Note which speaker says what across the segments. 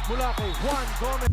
Speaker 1: mula kay Juan Gomez.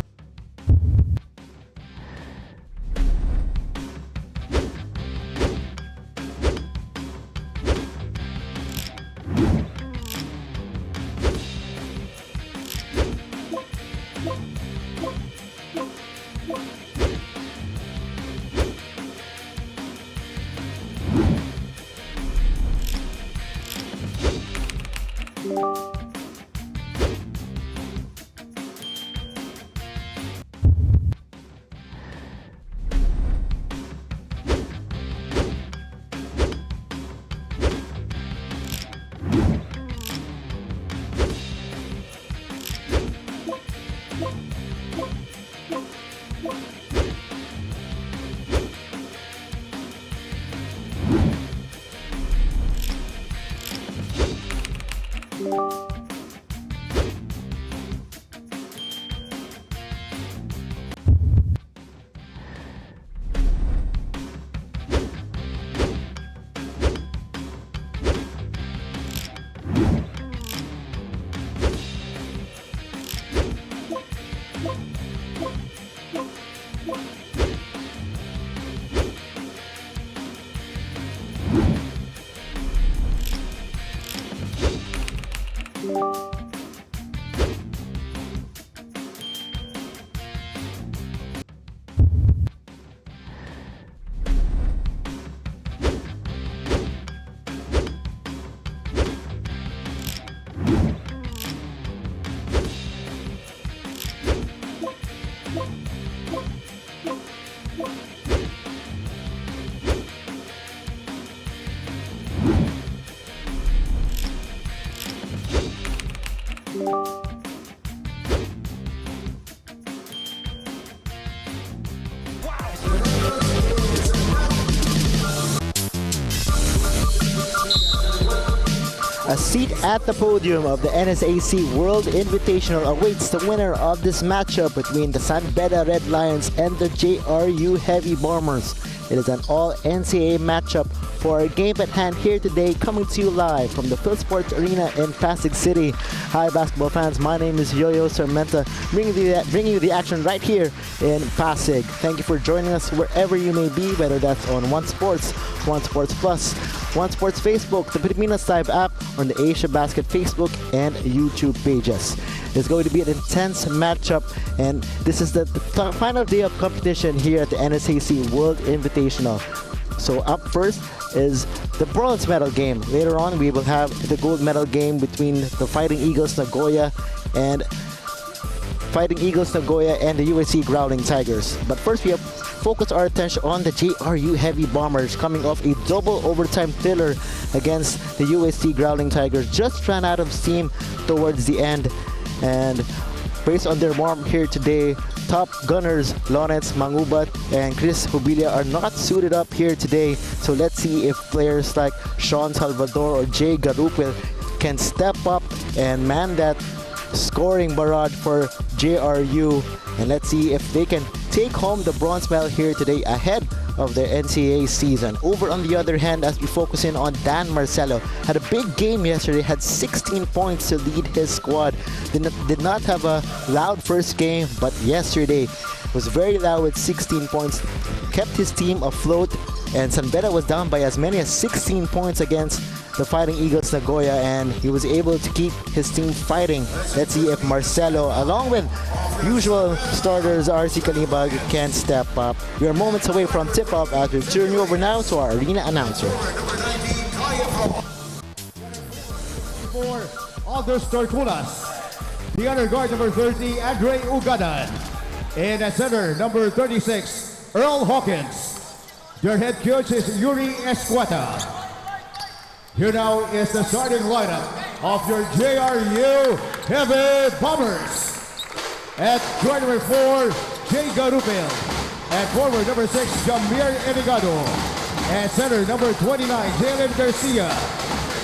Speaker 2: A seat at the podium of the NSAC World Invitational awaits the winner of this matchup between the San Beda Red Lions and the JRU Heavy Bombers. It is an all-NCAA matchup for our game at hand here today, coming to you live from the Phil Sports Arena in Pasig City. Hi basketball fans, my name is Yo-Yo Sarmenta, bringing you the action right here in Pasig. Thank you for joining us wherever you may be, whether that's on One Sports, One Sports Plus, One Sports Facebook, the Pilipinas Live app, on the Asia Basket Facebook and YouTube pages. It's going to be an intense matchup, and this is the final day of competition here at the NSAC World Invitational. So up first is the bronze medal game. Later on, we will have the gold medal game between the Fighting Eagles Nagoya and the USC Growling Tigers. But first, we have focused our attention on the JRU Heavy Bombers, coming off a double overtime thriller against the USC Growling Tigers. Just ran out of steam towards the end, and based on their form here today, top gunners Lawrence Mangubat and Chris Hubilia are not suited up here today. So let's see if players like Sean Salvador or Jay Garupil can step up and man that scoring barrage for JRU, and let's see if they can take home the bronze medal here today ahead of their NCAA season. Over on the other hand, as we focus in on Dan Marcelo, had a big game yesterday, had 16 points to lead his squad. Did not have a loud first game, but yesterday was very loud with 16 points, kept his team afloat, and San Beda was down by as many as 16 points against the Fighting Eagles Nagoya, and he was able to keep his team fighting. Let's see if Marcelo, along with usual starters RC Kalibag, can step up. We are moments away from tip-off as we turn you over now to our arena announcer.
Speaker 1: For Aldous Torculas, the other guard number 30, Andre Ugadan, and at center number 36, Earl Hawkins. Their head coach is Yuri Escueta. Here now is the starting lineup of your JRU Heavy Bombers. At guard number 4, Jay Garupil. At forward number 6, Jamir Enigado. At center number 29, Jalen Garcia.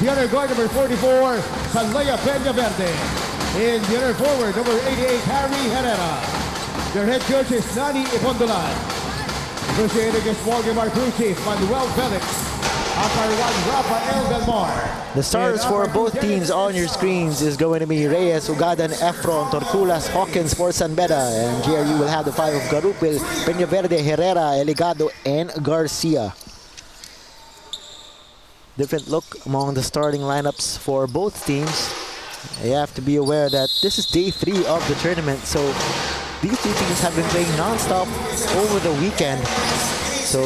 Speaker 1: The other guard number 44, Salaya Peñaverde. And the other forward number 88, Harry Herrera. Their head coach is Nani Ipondolan. Negotiating against Morgan Marcrucci, Manuel Felix. Rafael Belmar.
Speaker 2: The starters for both teams on your screens is going to be Reyes, Ugadan, Efron, Torculas, Hawkins for San Beda, and JRU will have the five of Garupil, Peñaverde, Herrera, Eligado, and Garcia. Different look among the starting lineups for both teams. You have to be aware that this is day 3 of the tournament, so these two teams have been playing non-stop over the weekend. So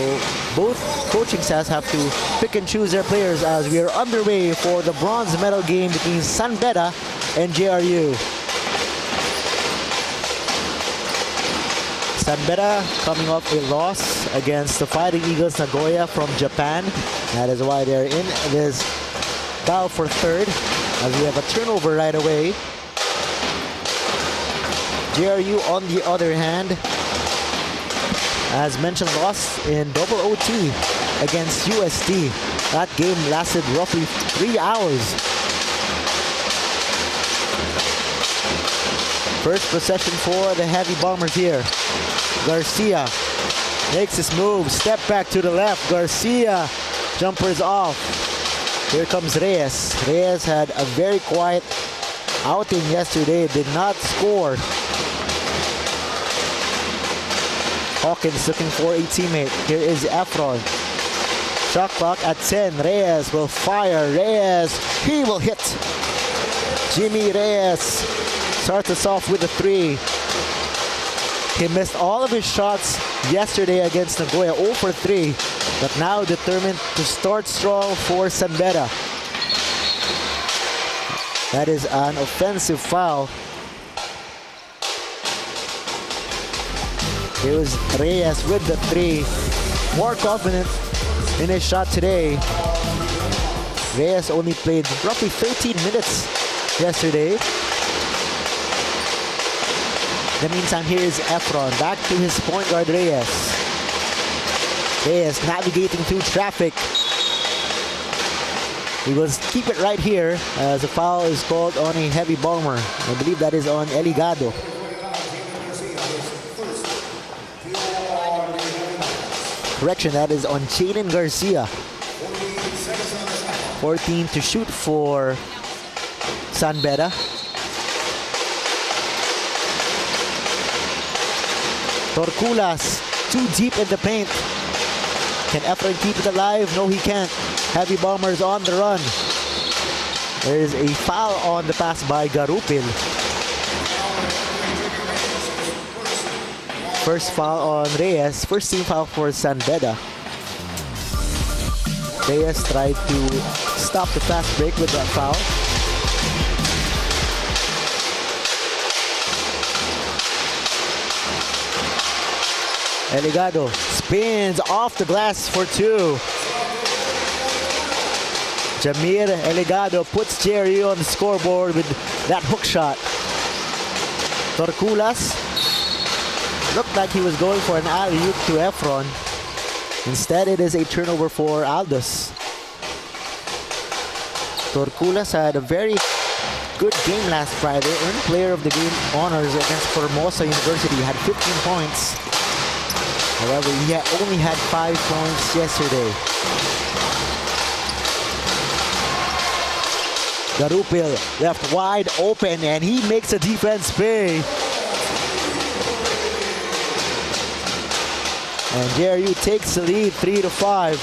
Speaker 2: both coaching staffs have to pick and choose their players as we are underway for the bronze medal game between San Beda and JRU. San Beda coming off a loss against the Fighting Eagles Nagoya from Japan. That is why they're in this battle for third, as we have a turnover right away. JRU, on the other hand, as mentioned, lost in double OT against UST. That game lasted roughly 3 hours. First possession for the Heavy Bombers here. Garcia makes his move, step back to the left. Garcia, jumpers off. Here comes Reyes. Reyes had a very quiet outing yesterday, did not score. Hawkins looking for a teammate. Here is Efron. Shot clock at 10. Reyes will fire. Reyes, he will hit. Jimmy Reyes starts us off with a 3. He missed all of his shots yesterday against Nagoya, 0 for 3, but now determined to start strong for San Beda. That is an offensive foul. Here's Reyes with the 3. More confident in his shot today. Reyes only played roughly 13 minutes yesterday. In the meantime, here is Efron. Back to his point guard, Reyes. Reyes navigating through traffic. He will keep it right here as a foul is called on a Heavy Bomber. I believe that is on Eligado. Correction, that is on Jaden Garcia. 14 to shoot for San Beda. Torculas, too deep in the paint. Can Efron keep it alive? No, he can't. Heavy Bombers on the run. There is a foul on the pass by Garupil. First foul on Reyes. First team foul for San Beda. Reyes tried to stop the fast break with that foul. Eligado spins off the glass for 2. Jamir Eligado puts JRU on the scoreboard with that hook shot. Torculas looked like he was going for an alley-oop to Efron. Instead, it is a turnover for Aldous. Torculas had a very good game last Friday. Earned player of the game honors against Formosa University. Had 15 points. However, he only had 5 points yesterday. Garupil left wide open and he makes a defense pay. And JRU takes the lead 3-5.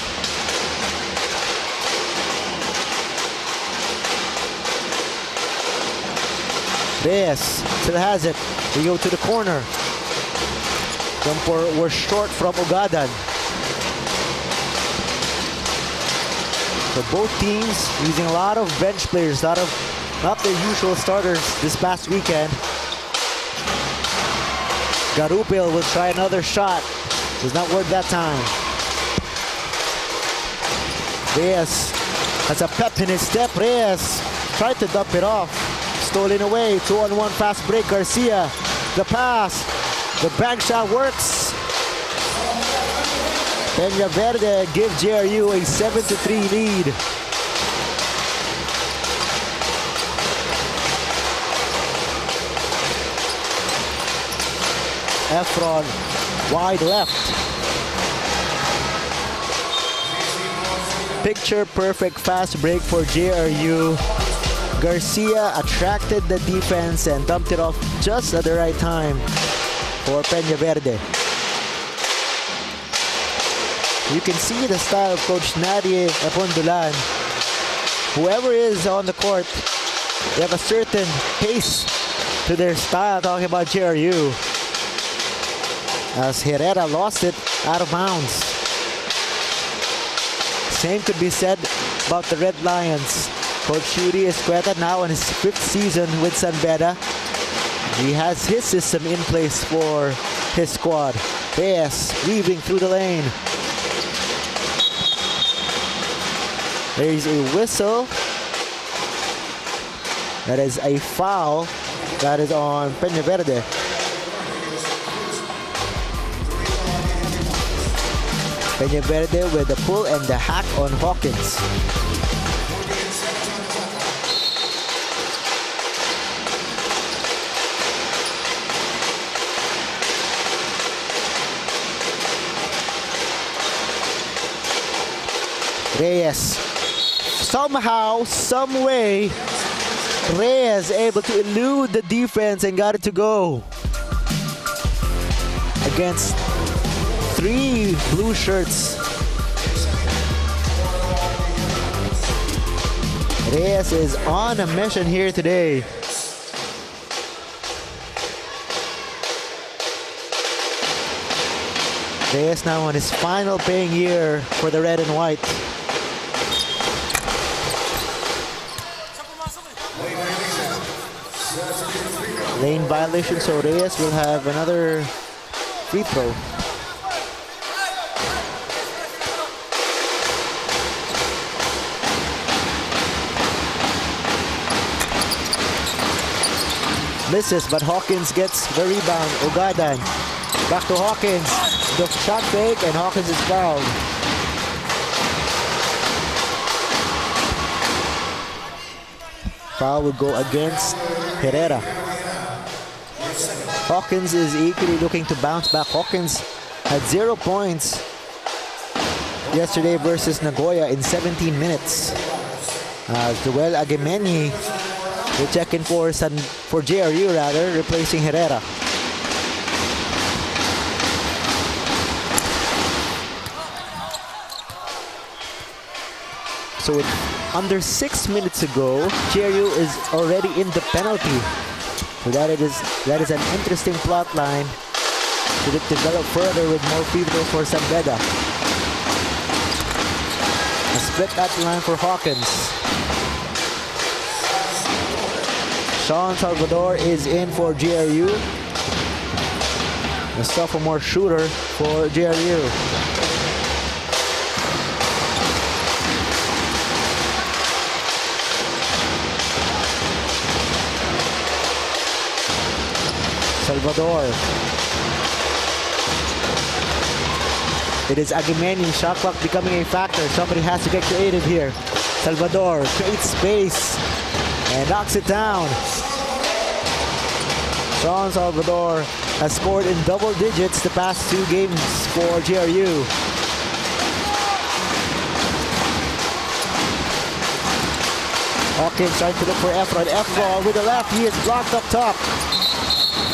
Speaker 2: Reyes still has it. We go to the corner. Jumper was short from Ugadan. So both teams using a lot of bench players, a lot of not their usual starters this past weekend. Garupil will try another shot. Does not work that time. Reyes has a pep in his step. Reyes tried to dump it off. Stolen away. 2-on-1 fast break. Garcia. The pass. The bank shot works. Peñaverde give JRU a 7-3 lead. Efron wide left. picture-perfect fast break for JRU. Garcia attracted the defense and dumped it off just at the right time for Peña Verde. You can see the style of Coach Nadie Apondulan. Whoever is on the court, they have a certain pace to their style, talking about JRU. As Herrera lost it out of bounds. Same could be said about the Red Lions. Coach Yuri Escueta now in his 5th season with San Beda. He has his system in place for his squad. Reyes weaving through the lane. There is a whistle. That is a foul. That is on Peña Verde. Peña Verde with the pull and the hack on Hawkins. Reyes, somehow, some way, Reyes able to elude the defense and got it to go against 3 blue shirts. Reyes is on a mission here today. Reyes now on his final paying year for the red and white. Lane violation, so Reyes will have another free throw. Misses, but Hawkins gets the rebound. Ugadan back to Hawkins. The shot fake, and Hawkins is fouled. Foul will go against Herrera. Hawkins is equally looking to bounce back. Hawkins had 0 points yesterday versus Nagoya in 17 minutes. Joel Agemeni will check in for JRU rather, replacing Herrera. So with under 6 minutes ago, JRU is already in the penalty. So that is an interesting plot line. Should it develop further with more free throws for San Beda? A split at the line for Hawkins. Sean Salvador is in for JRU. A sophomore shooter for JRU. Salvador. It is Aguimeni. Shot clock becoming a factor. Somebody has to get creative here. Salvador creates space and knocks it down. Sean Salvador has scored in double digits the past 2 games for JRU. Hawkins trying to look for Efron. Efron with the left. He is blocked up top.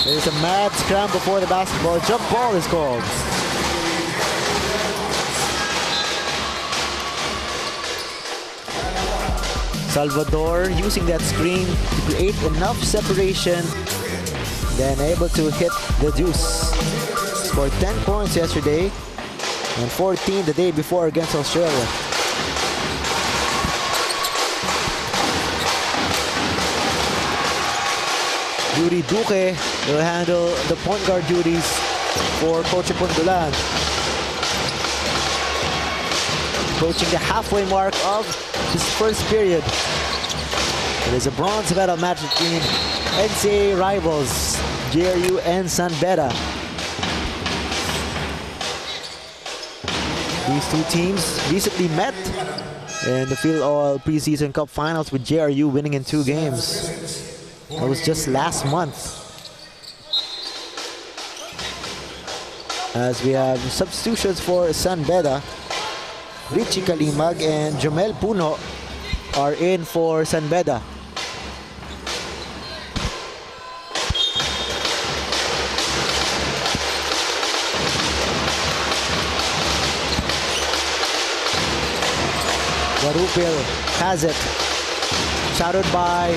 Speaker 2: There's a mad scramble for the basketball. Jump ball is called. Salvador using that screen to create enough separation, then able to hit the deuce. Scored 10 points yesterday and 14 the day before against Australia. Yuri Duque will handle the point guard duties for Coach Apondulan. Approaching the halfway mark of his first period. It is a bronze medal match between NCAA rivals, JRU and San Beda. These 2 teams recently met in the Phil Oil Preseason Cup Finals with JRU winning in 2 games. That was just last month. As we have substitutions for San Beda. Richie Kalimag and Jomel Puno are in for San Beda. Garupil has it. Shadowed by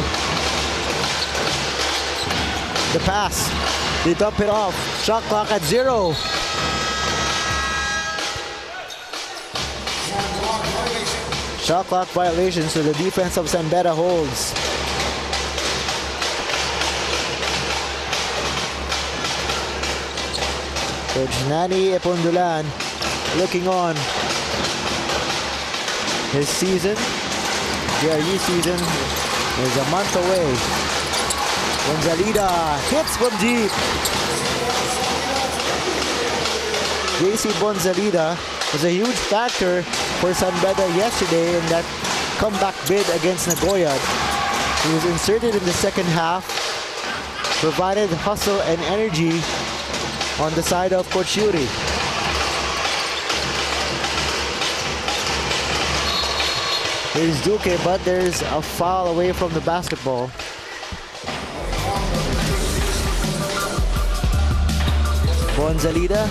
Speaker 2: the pass. They dump it off. Shot clock at 0. Shot clock violation, so the defense of San Beda holds. Coach Nani Epondulan looking on. His season, JRU season, is a month away. Bonzalida hits from deep. JC Bonzalida was a huge factor for San Beda yesterday in that comeback bid against Nagoya. He was inserted in the second half, provided hustle and energy on the side of Coach Yuri. Here's Duque, but there's a foul away from the basketball. Bonzalida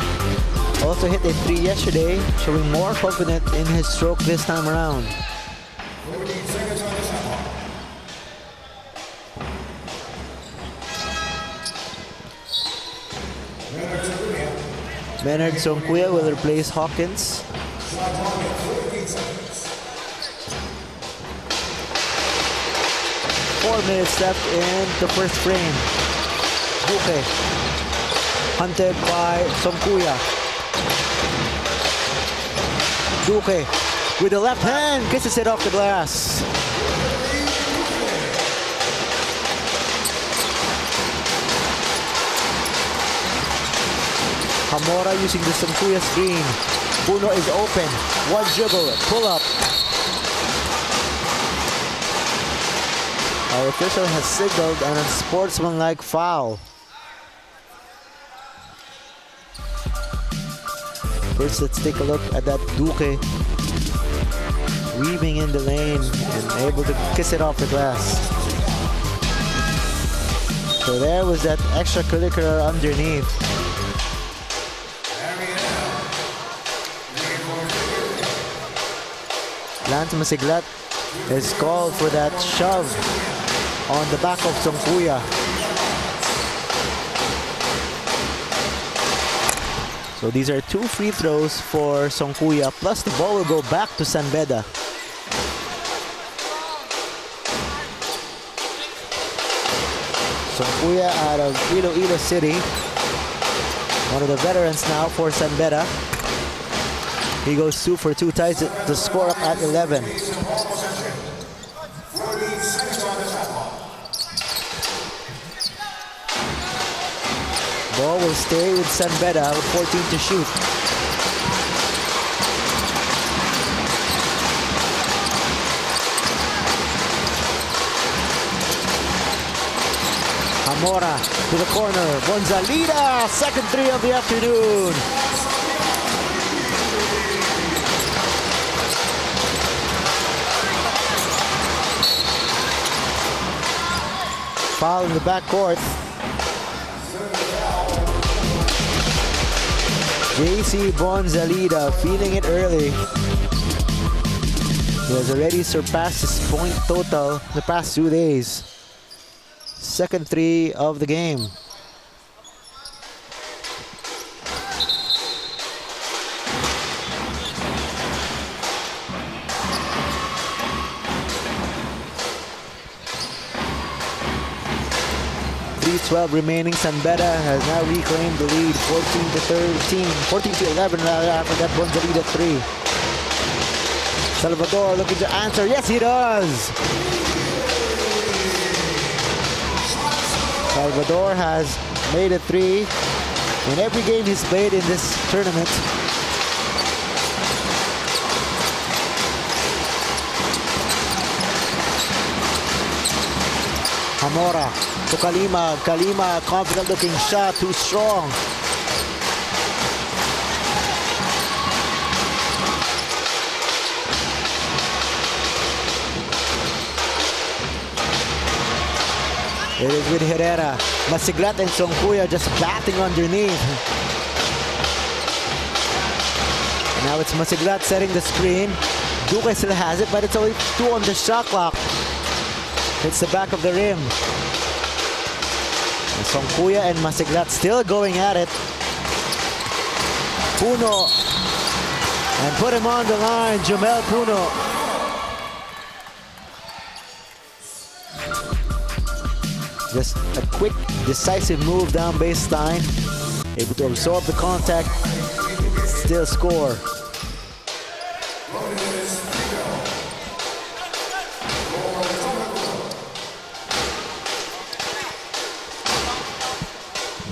Speaker 2: also hit a 3 yesterday, showing more confidence in his stroke this time around. Bernard Sonquia will replace Hawkins. 4 minutes left in the first frame. Duque hunted by Sonquia. Duque with the left hand kisses it off the glass. Hamora using the Sonquia screen. Puno is open. One dribble, pull up. Our official has signaled an unsportsmanlike foul. First, let's take a look at that Duque weaving in the lane and able to kiss it off the glass. So there was that extracurricular underneath. Lance Masiglat is called for that shove on the back of Sonquia. So these are 2 free throws for Sonquia, plus the ball will go back to San Beda. Sonquia out of Iloilo City, one of the veterans now for San Beda. He goes 2 for 2, ties the score up at 11. Ball will stay with San Beda with 14 to shoot. Hamora to the corner. Bonzalida, second 3 of the afternoon. Foul in the backcourt. JC Bonzalida feeling it early. He has already surpassed his point total the past 2 days. Second 3 of the game. .12 remaining. San Beda has now reclaimed the lead, 14 to 11 rather, after that Bonzalida 3. Salvador looking to answer. Yes, he does. Salvador has made a 3 in every game he's played in this tournament. Hamora to Kalima. Kalima, confident looking shot, too strong. It is with Herrera. Masiglat and Songkuya just batting underneath. And now it's Masiglat setting the screen. Duque still has it, but it's only 2 on the shot clock. Hits the back of the rim. And Songkuya and Masiglat still going at it. Puno. And put him on the line, Jamel Puno. Just a quick, decisive move down baseline. Able to absorb the contact, still score.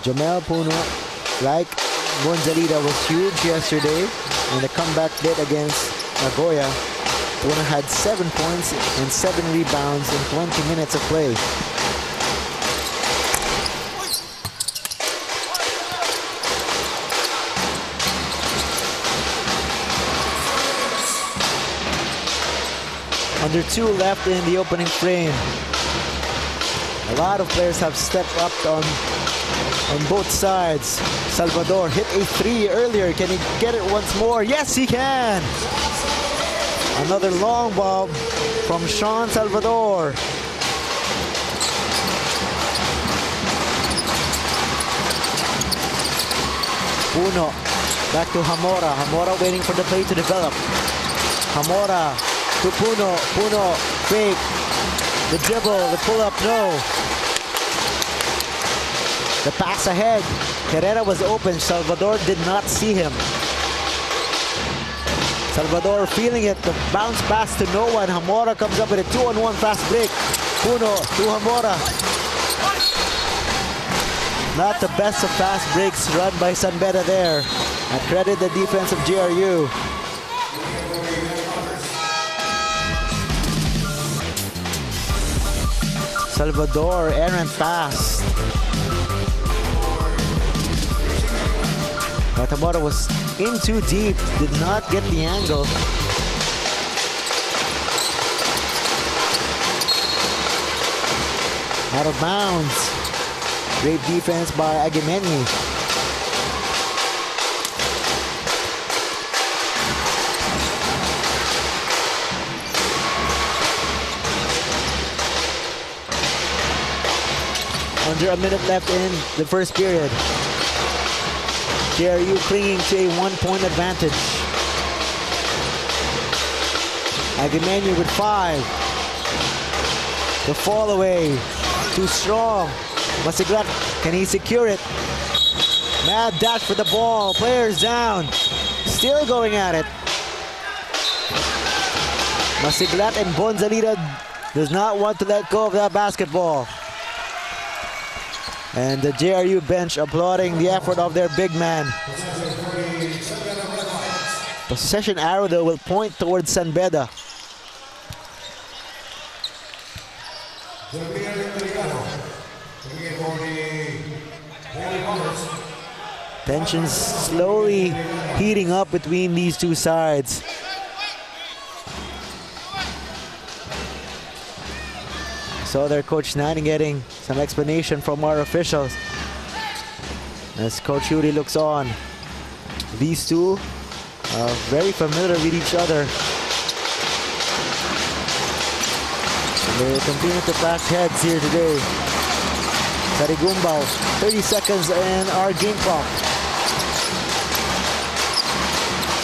Speaker 2: Jamel Puno, like Gonzalita, was huge yesterday in the comeback bid against Nagoya. Puno had 7 points and 7 rebounds in 20 minutes of play. Under 2 left in the opening frame. A lot of players have stepped up on both sides. Salvador hit a 3 earlier. Can he get it once more? Yes, he can! Another long ball from Sean Salvador. Puno, back to Hamora. Hamora waiting for the play to develop. Hamora to Puno. Puno, fake. The dribble, the pull-up, no. The pass ahead. Herrera was open. Salvador did not see him. Salvador feeling it. The bounce pass to no one. Hamora comes up with a 2-on-1 fast break. Puno to Hamora. Not the best of fast breaks run by San Beda there. I credit the defense of JRU. Salvador, errant pass. But Hamora was in too deep, did not get the angle. Out of bounds. Great defense by Agameni. Under a minute left in the first period. JRU clinging to a 1-point advantage. Agameni with 5. The fall away. Too strong. Masiglat, can he secure it? Mad dash for the ball. Players down. Still going at it. Masiglat and Bonzalita does not want to let go of that basketball. And the JRU bench applauding the effort of their big man. Possession arrow though will point towards San Beda. Tensions slowly heating up between these two sides. So their coach Nani getting some explanation from our officials as Coach Yuri looks on. These two are very familiar with each other. They continue to clash heads here today. Sarigumbao, 30 seconds in our game clock.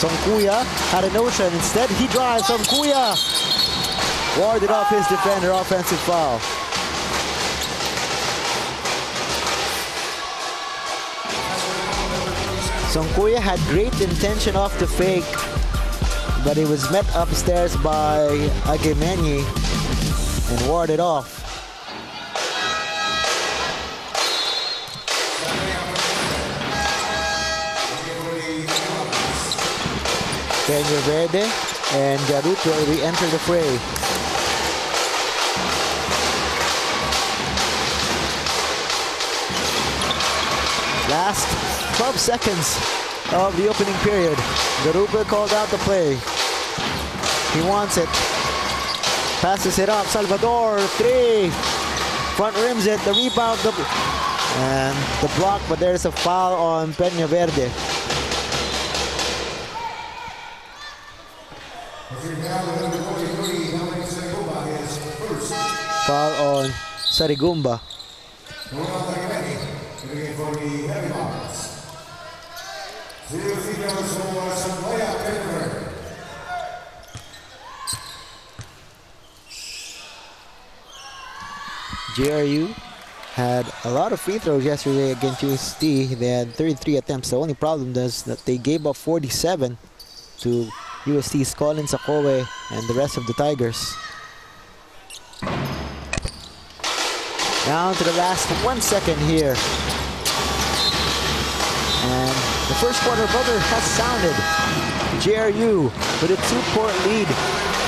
Speaker 2: Songkuya had a notion. Instead, he drives. Songkuya warded off his defender. Offensive foul. Songkuya had great intention off the fake, but he was met upstairs by Agemeni and warded off. Peña Verde and Garut will re-enter the fray. Last 12 seconds of the opening period. Garupa called out the play. He wants it. Passes it up. Salvador, 3. Front rims it, the rebound, and the block, but there's a foul on Peña Verde. Foul on Sarigumba. JRU had a lot of free throws yesterday against UST. They had 33 attempts. The only problem is that they gave up 47 to UST's Colin Sakowe and the rest of the Tigers. Down to the last 1 second here. And the first quarter buzzer has sounded. JRU with a 2-point lead,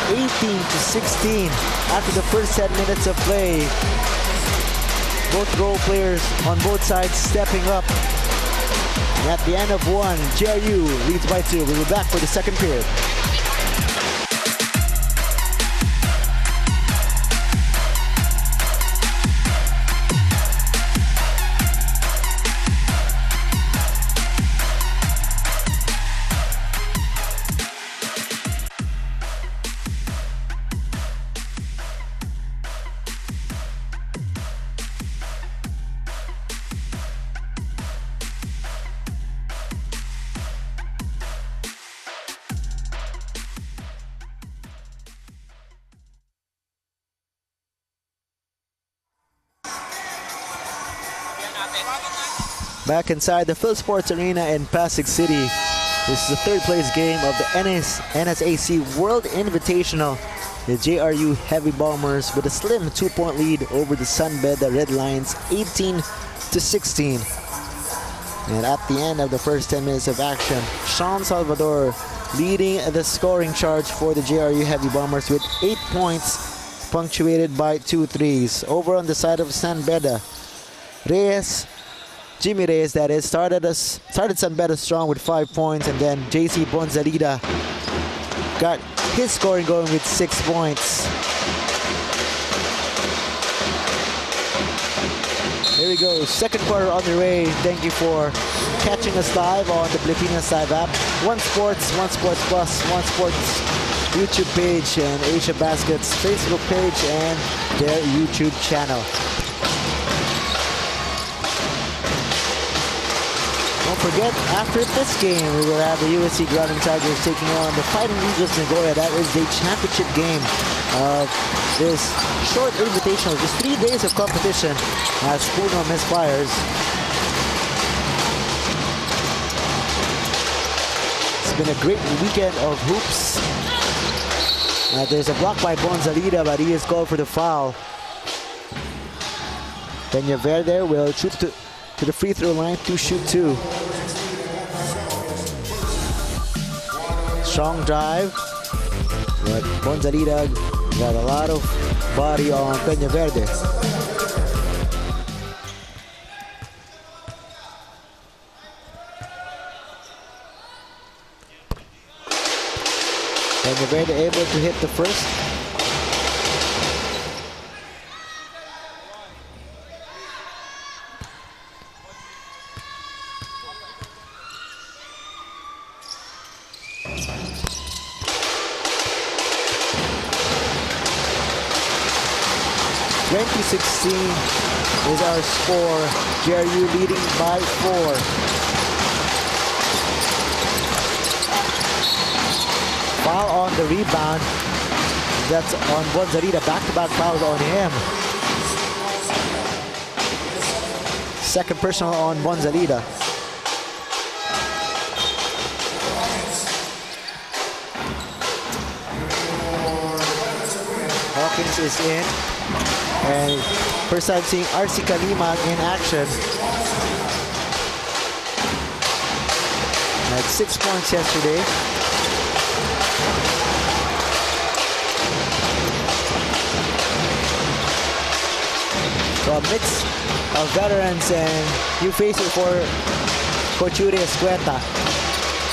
Speaker 2: 18-16 after the first 10 minutes of play. Both role players on both sides stepping up. And at the end of one, JRU leads by 2. We'll be back for the second period. Back inside the Phil Sports Arena in Pasig City. This is the third place game of the NSAC World Invitational. The JRU Heavy Bombers with a slim 2-point lead over the San Beda Red Lions, 18-16. And at the end of the first 10 minutes of action, Sean Salvador leading the scoring charge for the JRU Heavy Bombers with 8 points, punctuated by 2 threes. Over on the side of San Beda, Jimmy Reyes, that is, started San Beda strong with 5 points, and then JC Bonzalida got his scoring going with 6 points. Here we go, second quarter underway. Thank you for catching us live on the Pilipinas Live app, One Sports, One Sports Plus, One Sports YouTube page, and Asia Basket's Facebook page and their YouTube channel. Don't forget, after this game, we will have the USC Growling Tigers taking on the Fighting Eagles Nagoya. That is the championship game of this short invitational. Just 3 days of competition as Puno misfires. It's been a great weekend of hoops. There's a block by Bonzalida, but he is called for the foul. Peña Verde will shoot to the free throw line to shoot 2. Strong drive, but Bonzalida got a lot of body on Peña Verde. Peña Verde able to hit the first. Is our score. JRU leading by 4. Foul on the rebound. That's on Bonzalida. Back-to-back fouls on him. Second personal on Bonzalida. Hawkins is in. And first time seeing RC Kalimag in action. Had 6 points yesterday. So a mix of veterans and new faces for Coach Yuri Escueta.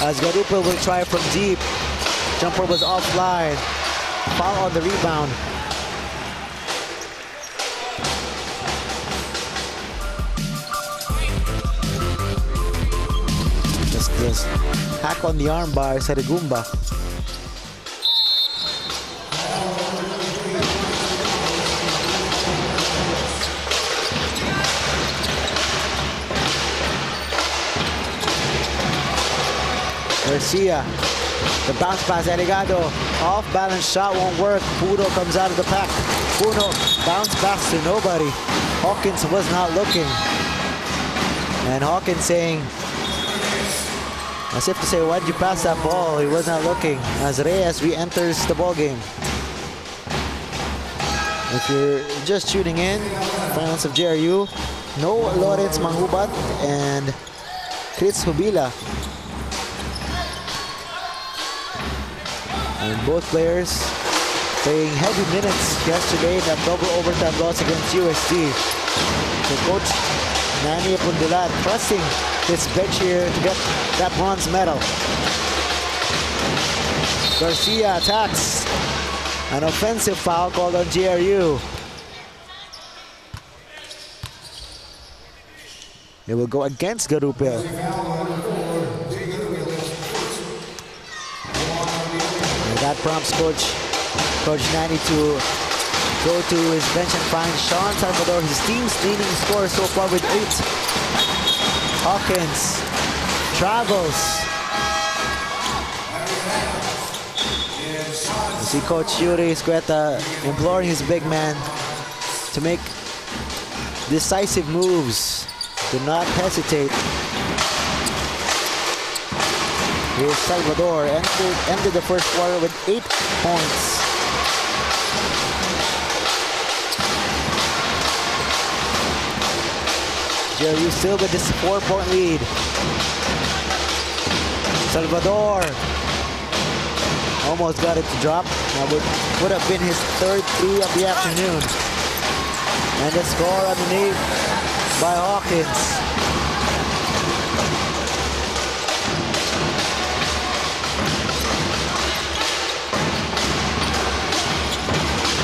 Speaker 2: As Garupa will try from deep. Jumper was offline. Foul on the rebound. Yes. Hack on the arm by Sarigumba. Garcia, the bounce pass, Eligado, off balance shot won't work. Puno comes out of the pack. Puno bounce pass to nobody. Hawkins was not looking. And Hawkins saying, as if to say, why'd you pass that ball? He was not looking. As Reyes re-enters the ball game. If you're just tuning in, fans of JRU, no Lawrence Mangubat and Chris Hubila. And both players playing heavy minutes yesterday in that double overtime loss against UST. So Coach Nani Pundulat trusting this bench here to get that bronze medal. Garcia attacks. An offensive foul called on JRU. It will go against Garupil. And that prompts Coach Nani to go to his bench and find Sean Salvador, his team's leading scorer so far with 8. Hawkins travels. You see Coach Yuri Escueta imploring his big man to make decisive moves. Do not hesitate. Here's Salvador, ended the first quarter with 8 points. JRU still with this 4-point lead. Salvador almost got it to drop. That would have been his 3rd 3 of the afternoon. And the score underneath by Hawkins.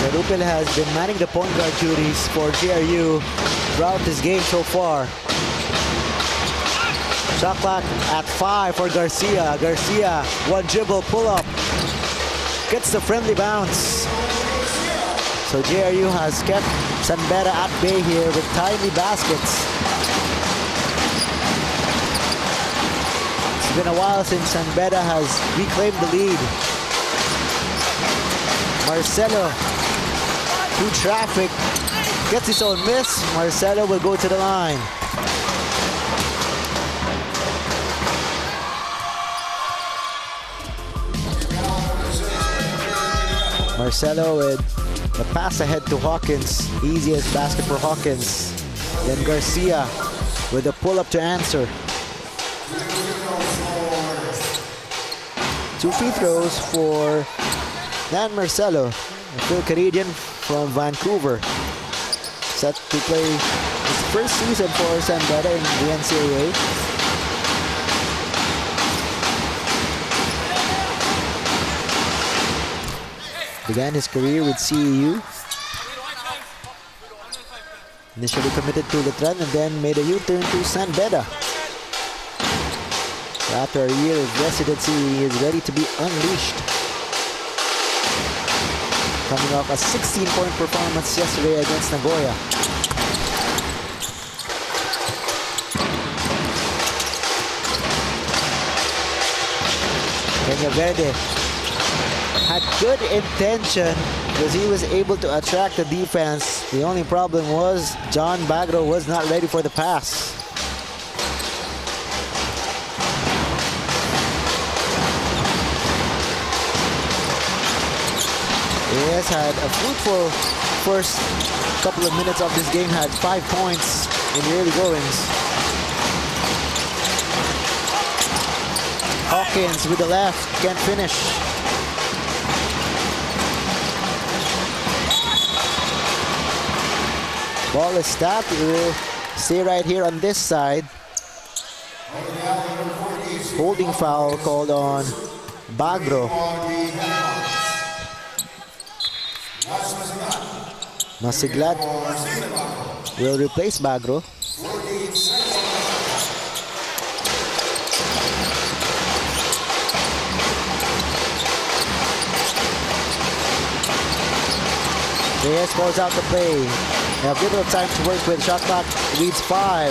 Speaker 2: Rupil has been manning the point guard duties for JRU throughout this game so far. Shot clock at 5 for Garcia. Garcia, one dribble, pull up. Gets the friendly bounce. So JRU has kept San Beda at bay here with timely baskets. It's been a while since San Beda has reclaimed the lead. Marcelo, through traffic, gets his own miss. Marcelo will go to the line. Marcelo with the pass ahead to Hawkins. Easiest basket for Hawkins. Then Garcia with a pull-up to answer. 2 free throws for Dan Marcelo, a Phil Canadian from Vancouver. Set to play his first season for San Beda in the NCAA. Began his career with CEU. Initially committed to Letran and then made a U-turn to San Beda. After a year of residency, he is ready to be unleashed. Coming off a 16-point performance yesterday against Nagoya. Peña Verde had good intention because he was able to attract the defense. The only problem was John Bagro was not ready for the pass. He has had a fruitful first couple of minutes of this game, had 5 points in the early goings. Hawkins with the left, can't finish. Ball is stopped. It will stay right here on this side. Holding foul called on Bagro. Masiglat will replace Bagro. Reyes calls out the play. They have little time to work with. Shot clock leads 5.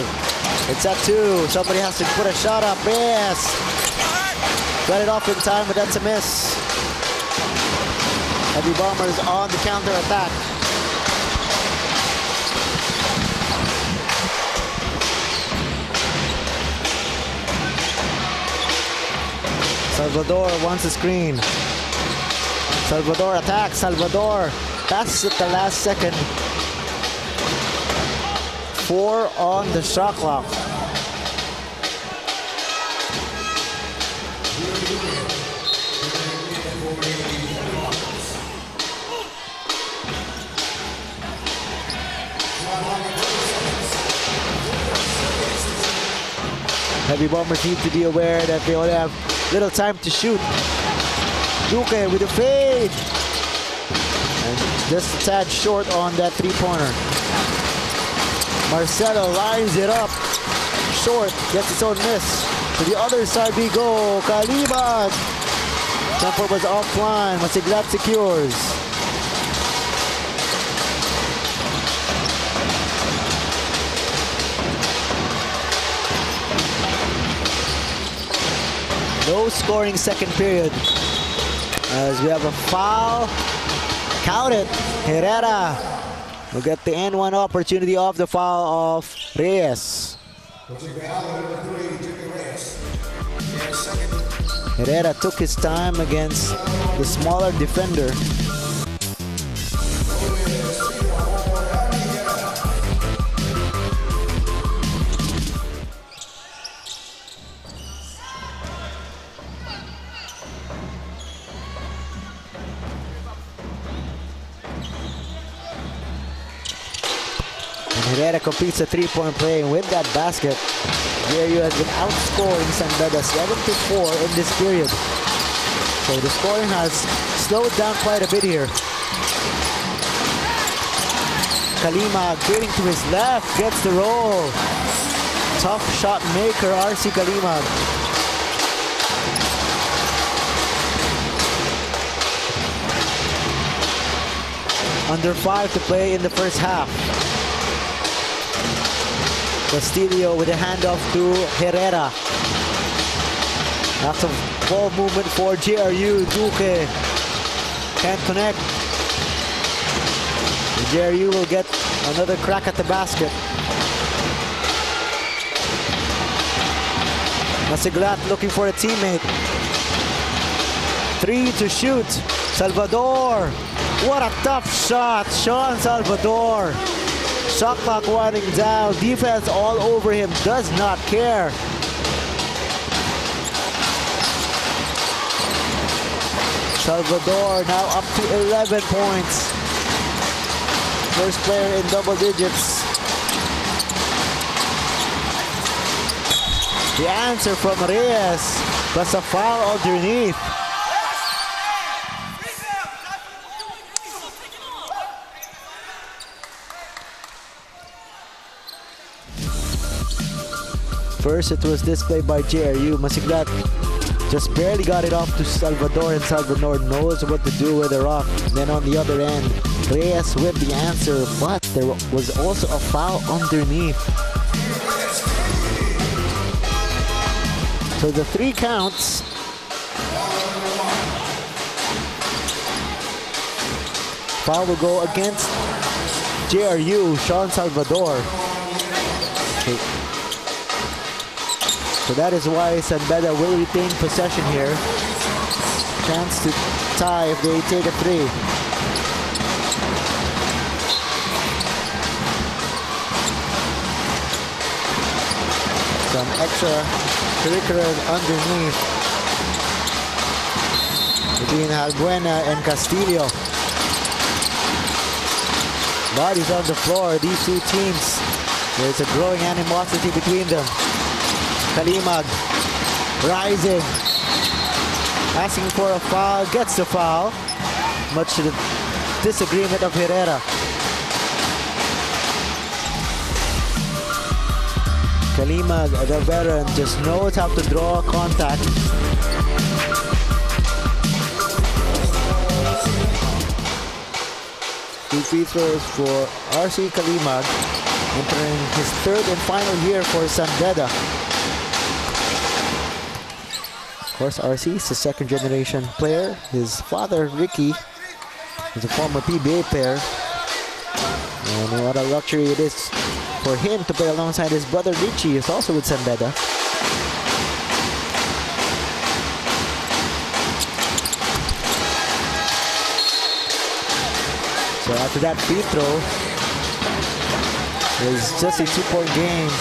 Speaker 2: It's at 2. Somebody has to put a shot up. Reyes got it off in time, but that's a miss. Heavy Bombers on the counter attack. Salvador wants a screen. Salvador attacks. Salvador passes at the last second. 4 on the shot clock. Heavy Bombers need to be aware that they only have little time to shoot. Duque with a fade. And just a tad short on that three-pointer. Marcelo lines it up. Short, gets its own miss. To the other side we go. Kalimag. Jumper was offline. Masiglat secures. Low scoring second period. As we have a foul. Count it. Herrera will get the N1 opportunity off the foul of Reyes. Herrera took his time against the smaller defender. Herrera completes a three-point play, and with that basket, JRU has been outscoring San Beda 7-4 in this period. So the scoring has slowed down quite a bit here. Kalima getting to his left, gets the roll. Tough shot maker, RC Kalima. Under 5 to play in the first half. Castillo with a handoff to Herrera. Lots of ball movement for JRU. Duque can't connect. JRU will get another crack at the basket. Masiglat looking for a teammate. 3 to shoot. Salvador. What a tough shot. Sean Salvador. Shot clock winding down. Defense all over him. Does not care. Salvador now up to 11 points. First player in double digits. The answer from Reyes, plus a foul underneath. First, it was displayed by JRU. Masiglat just barely got it off to Salvador, and Salvador knows what to do with the rock. Then on the other end, Reyes with the answer, but there was also a foul underneath. So the 3 counts. Foul will go against JRU, Sean Salvador. Okay. So that is why San Beda will retain possession here. Chance to tie if they take a 3. Some extra curricular underneath between Albuena and Castillo. Bodies on the floor, these two teams. There's a growing animosity between them. Kalimag rising, asking for a foul, gets the foul, much to the disagreement of Herrera. Kalimag, the veteran, just knows how to draw contact. 2 free throws for RC Kalimag, entering his 3rd and final year for San Beda. Of course, RC is a 2nd generation player. His father, Ricky, is a former PBA player. And what a luxury it is for him to play alongside his brother Richie, who's also with San Beda. So after that free throw, it was just a 2-point game.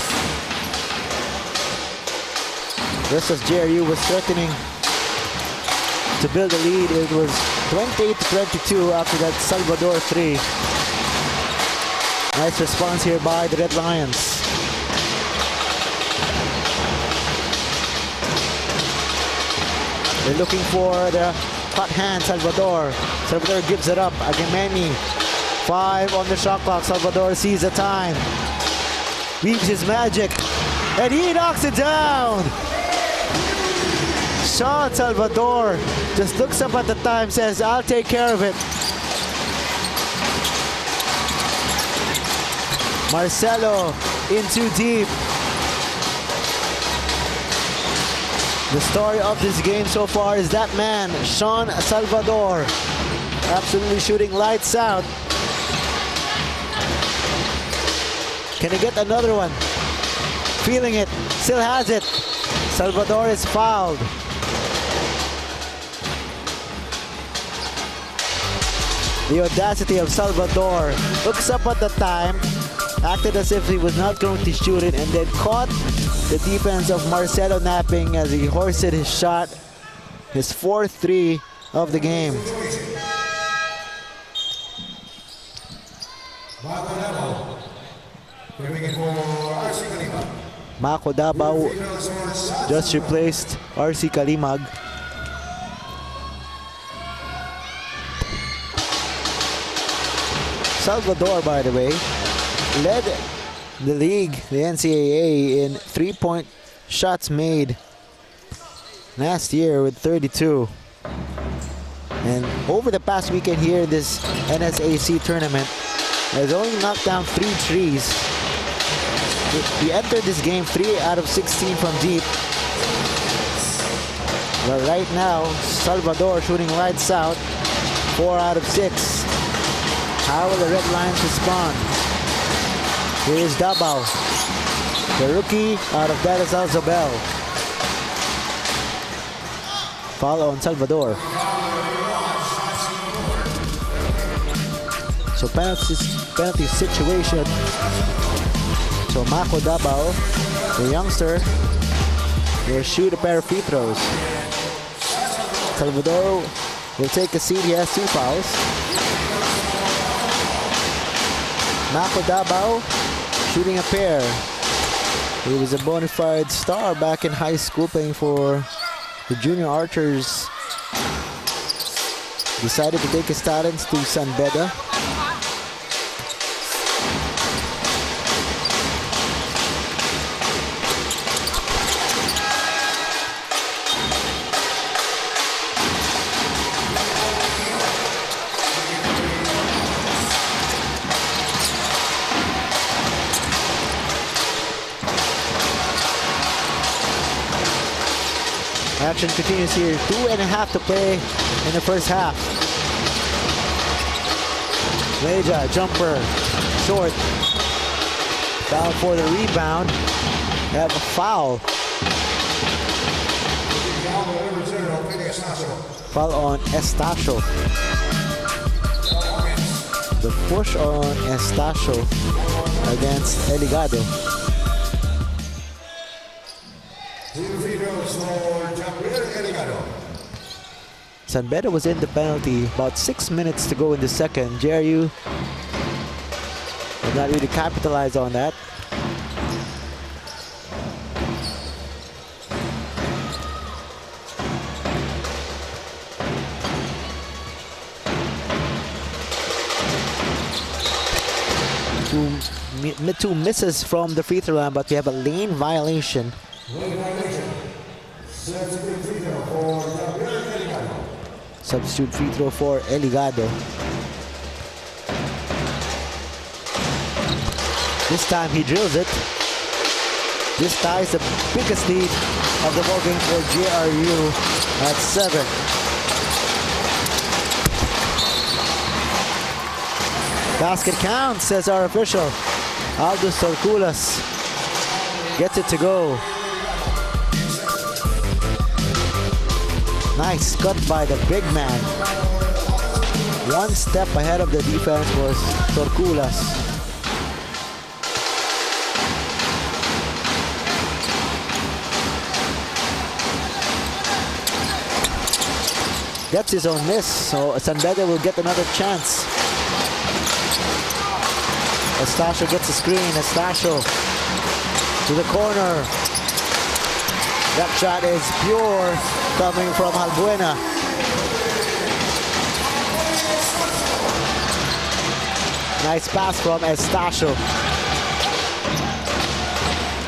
Speaker 2: Just as JRU was threatening to build a lead, it was 28-22 after that Salvador 3. Nice response here by the Red Lions. They're looking for the hot hand, Salvador. Salvador gives it up. Agameni, 5 on the shot clock. Salvador sees the time. Weaves his magic. And he knocks it down. Sean Salvador just looks up at the time, says, I'll take care of it. Marcelo in too deep. The story of this game so far is that man, Sean Salvador, absolutely shooting lights out. Can he get another one? Feeling it, still has it. Salvador is fouled. The audacity of Salvador. Looks up at the time, acted as if he was not going to shoot it, and then caught the defense of Marcelo napping as he hoisted his shot, his 4th 3 of the game. Mako Davao just replaced RC Kalimag. Salvador, by the way, led the league, the NCAA, in 3-point shots made last year with 32. And over the past weekend here in this NSAC tournament, has only knocked down 3 threes. He entered this game 3 out of 16 from deep. But right now, Salvador shooting lights out, 4 out of 6. How will the Red Lions respond? Here is Davao, the rookie out of Dallas Alzabel. Foul on Salvador. So penalty situation. So Mako Davao, the youngster, will shoot a pair of free throws. Salvador will take a seat. He has 2 fouls. Mako Davao shooting a pair. He was a bona fide star back in high school, playing for the junior archers. Decided to take his talents to San Beda. Action continues here. 2.5 to play in the first half. Leja, jumper, short. Down for the rebound. They have a foul. Foul on Estacio. The push on Estacio against Eligado. San Beda was in the penalty, about 6 minutes to go in the second. JRU did not really capitalize on that. Two misses from the free throw line, but we have a lane violation. Substitute free throw for Eligado. This time he drills it. This ties the biggest lead of the ball game for JRU at 7. Basket count, says our official. Aldous Torculas gets it to go. Nice cut by the big man. One step ahead of the defense was Torculas. Gets his own miss, so San Beda will get another chance. Estasio gets a screen. Estasio to the corner. That shot is pure, coming from Albuena. Nice pass from Estasio.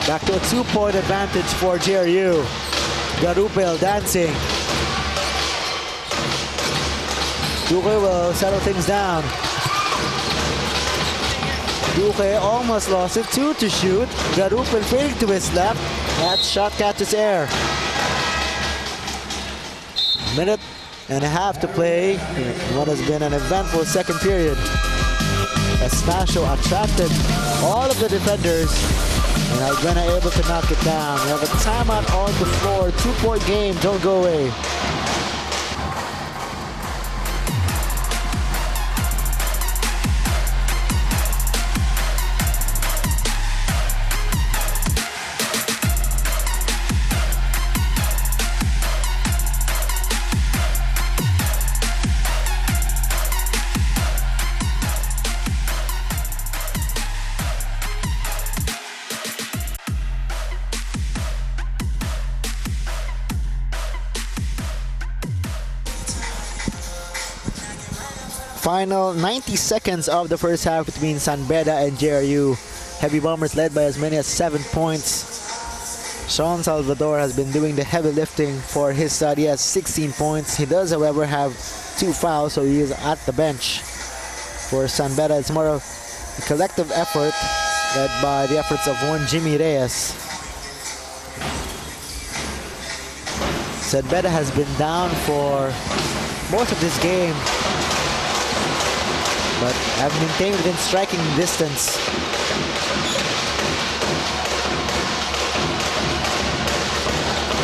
Speaker 2: Back to a 2-point advantage for JRU. Garupel dancing. Duque will settle things down. Duque almost lost it. 2 to shoot. Garupel fading to his left. That shot catches air. Minute and a half to play. What has been an eventful second period. Estasio attracted all of the defenders, and Albuena able to knock it down. We have a timeout on the floor. 2-point game. Don't go away. Final 90 seconds of the first half between San Beda and JRU. Heavy Bombers led by as many as 7 points. Sean Salvador has been doing the heavy lifting for his side. He has 16 points. He does, however, have 2 fouls, so he is at the bench. For San Beda, it's more of a collective effort led by the efforts of one Jimmy Reyes. San Beda has been down for most of this game, but have maintained within striking distance.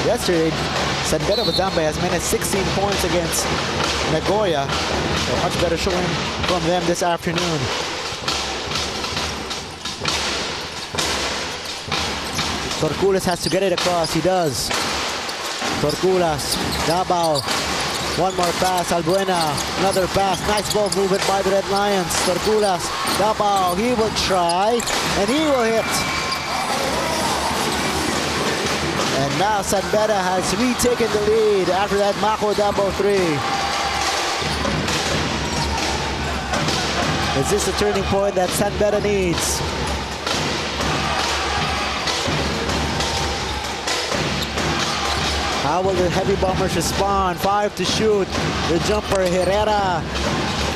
Speaker 2: Yesterday, San Beda was down by as many as 16 points against Nagoya. A much better showing from them this afternoon. Torculas has to get it across. He does. Torculas, Davao. One more pass, Albuena, another pass, nice ball movement by the Red Lions. Torculas, Davao, he will try, and he will hit. And now San Beda has retaken the lead after that Mako Davao 3. Is this the turning point that San Beda needs? How will the Heavy Bombers respond? 5 to shoot. The jumper, Herrera.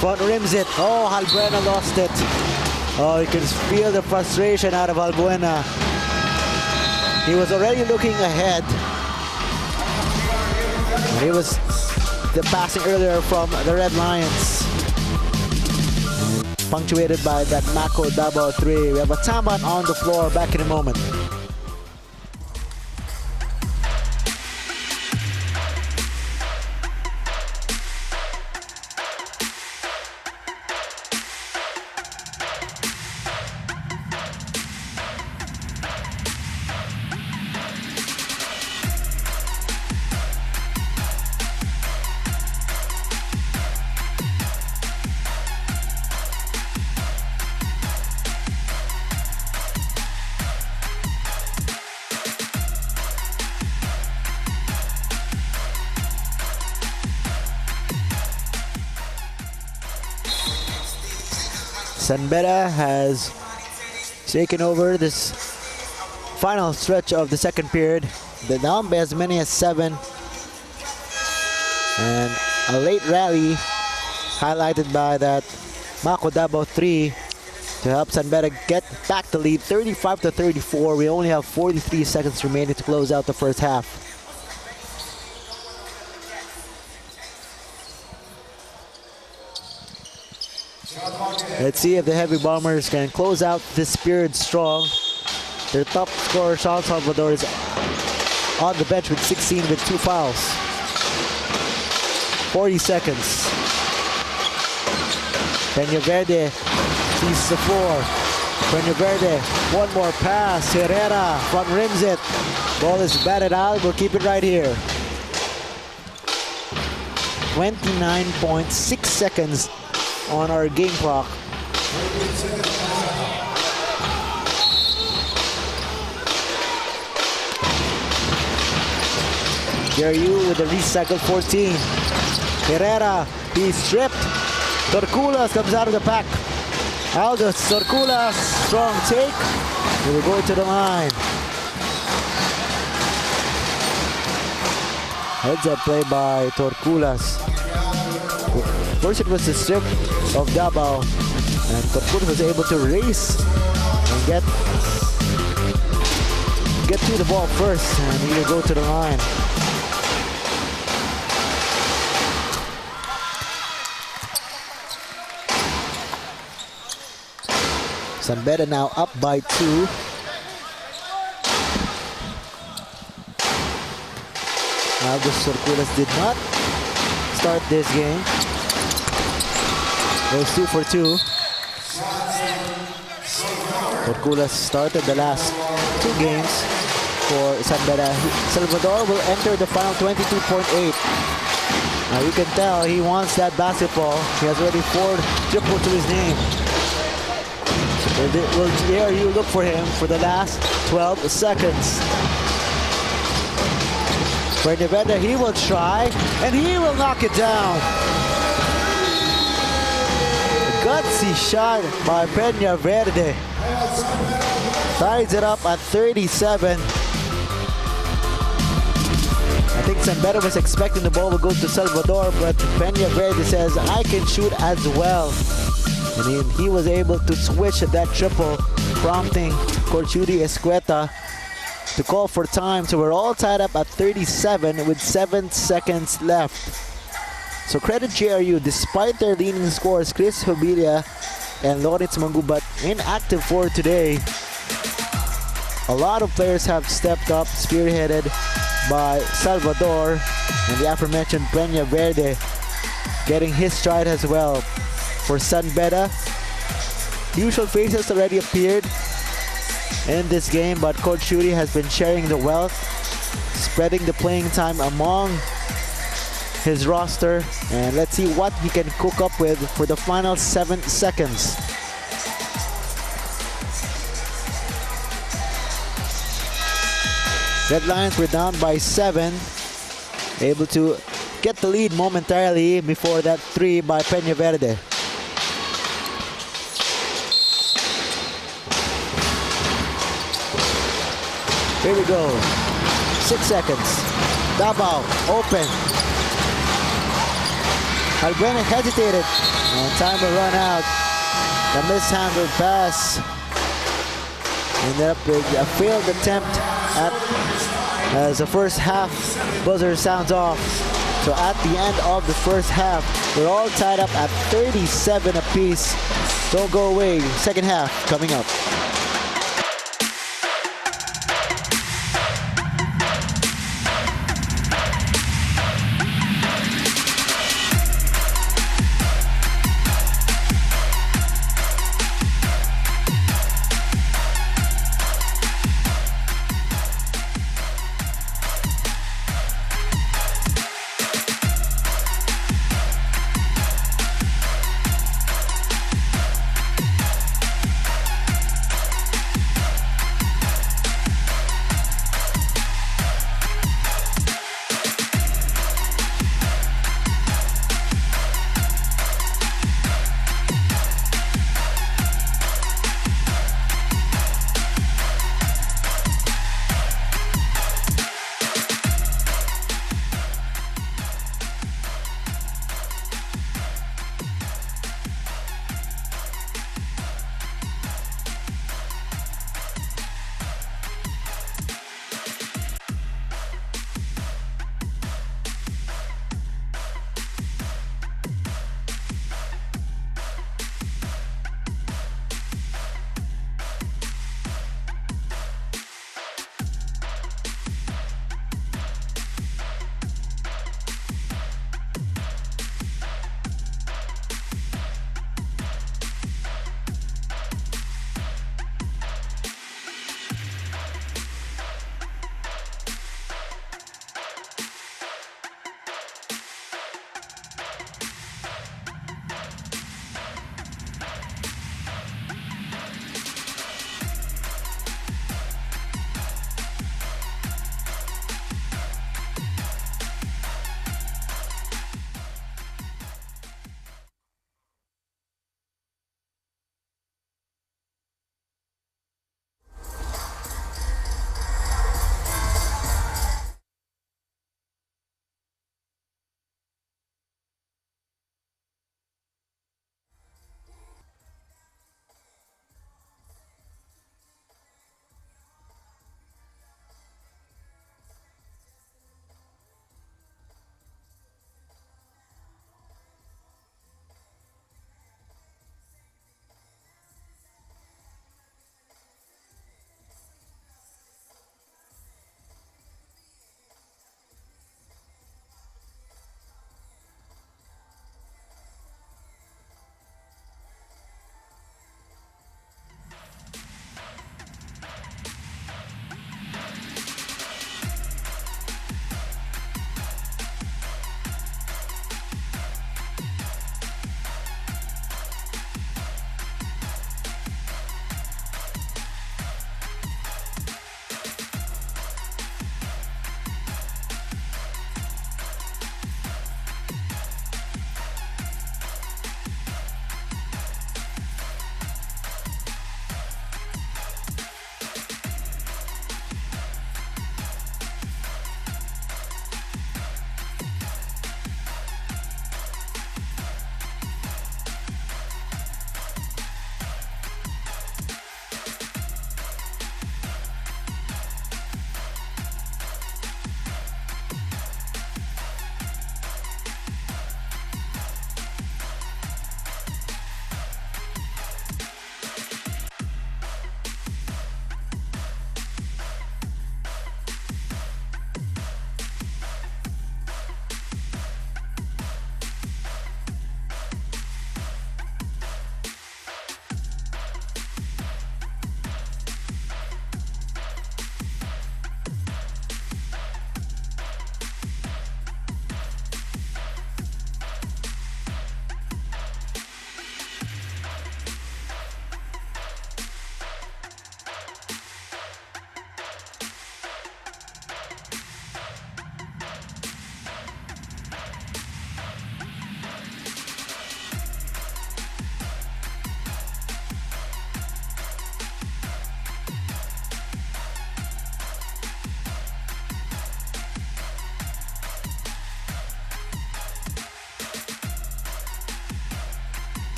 Speaker 2: Front rims it. Oh, Albuena lost it. Oh, you can feel the frustration out of Albuena. He was already looking ahead. And he was the passing earlier from the Red Lions. Punctuated by that Mako Davao 3. We have a timeout on the floor. Back in a moment. San Beda has taken over this final stretch of the second period. They're down by as many as 7. And a late rally highlighted by that Mako Davao 3 to help San Beda get back the lead, 35-34. We only have 43 seconds remaining to close out the first half. Let's see if the Heavy Bombers can close out this period strong. Their top scorer, San Salvador, is on the bench with 16 with 2 fouls. 40 seconds. Peña Verde sees the floor. Peña Verde, one more pass. Herrera front rims it. Ball is batted out. We'll keep it right here. 29.6 seconds on our game clock. JRU with a recycled 14. Herrera, he's stripped. Torculas comes out of the pack. Aldous Torculas, strong take. He will go to the line. Heads up play by Torculas. First it was the strip of Davao, and Torculas was able to race and get to the ball first, and he will go to the line. San Beda now up by 2. Aldous Torculas did not start this game. It was 2 for 2. Torculas started the last 2 games for San Beda. Salvador will enter the final 22.8. Now you can tell he wants that basketball. He has already 4 triple to his name. Will JRU look for him for the last 12 seconds? Peña Verde, he will try, and he will knock it down. Gutsy shot by Peña Verde. Ties it up at 37. I think San Beda was expecting the ball to go to Salvador, but Peña Verde says, I can shoot as well. And he was able to switch that triple, prompting Coach Judy Escueta to call for time. So we're all tied up at 37 with 7 seconds left. So credit JRU, despite their leading scores, Chris Hobilia and Lawrence Mangubat inactive for today. A lot of players have stepped up, spearheaded by Salvador and the aforementioned Peña Verde getting his stride as well. For San Beda, usual faces already appeared in this game, but Coach Judy has been sharing the wealth, spreading the playing time among his roster, and let's see what he can cook up with for the final 7 seconds. Red Lions were down by 7, able to get the lead momentarily before that 3 by Peña Verde. Here we go. 6 seconds. Davao open. Albena hesitated, and time will run out. The mishandled pass ended up with a failed attempt as the first half buzzer sounds off. So at the end of the first half, we're all tied up at 37 apiece. Don't go away. Second half coming up.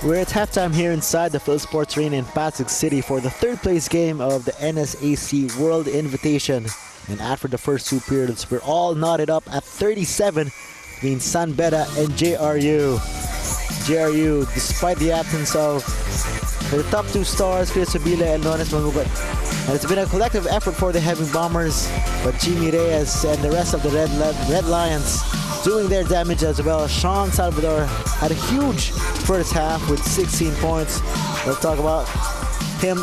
Speaker 2: We're at halftime here inside the Phil Sports Arena in Pasig City for the third place game of the NSAC World Invitation. And after the first two periods, we're all knotted up at 37 between San Beda and JRU. JRU, despite the absence of the top two stars, Chris Abila and Lawrence Mangubat. And it's been a collective effort for the Heavy Bombers, but Jimmy Reyes and the rest of the Red Lions doing their damage as well. Sean Salvador had a huge first half with 16 points. We'll talk about him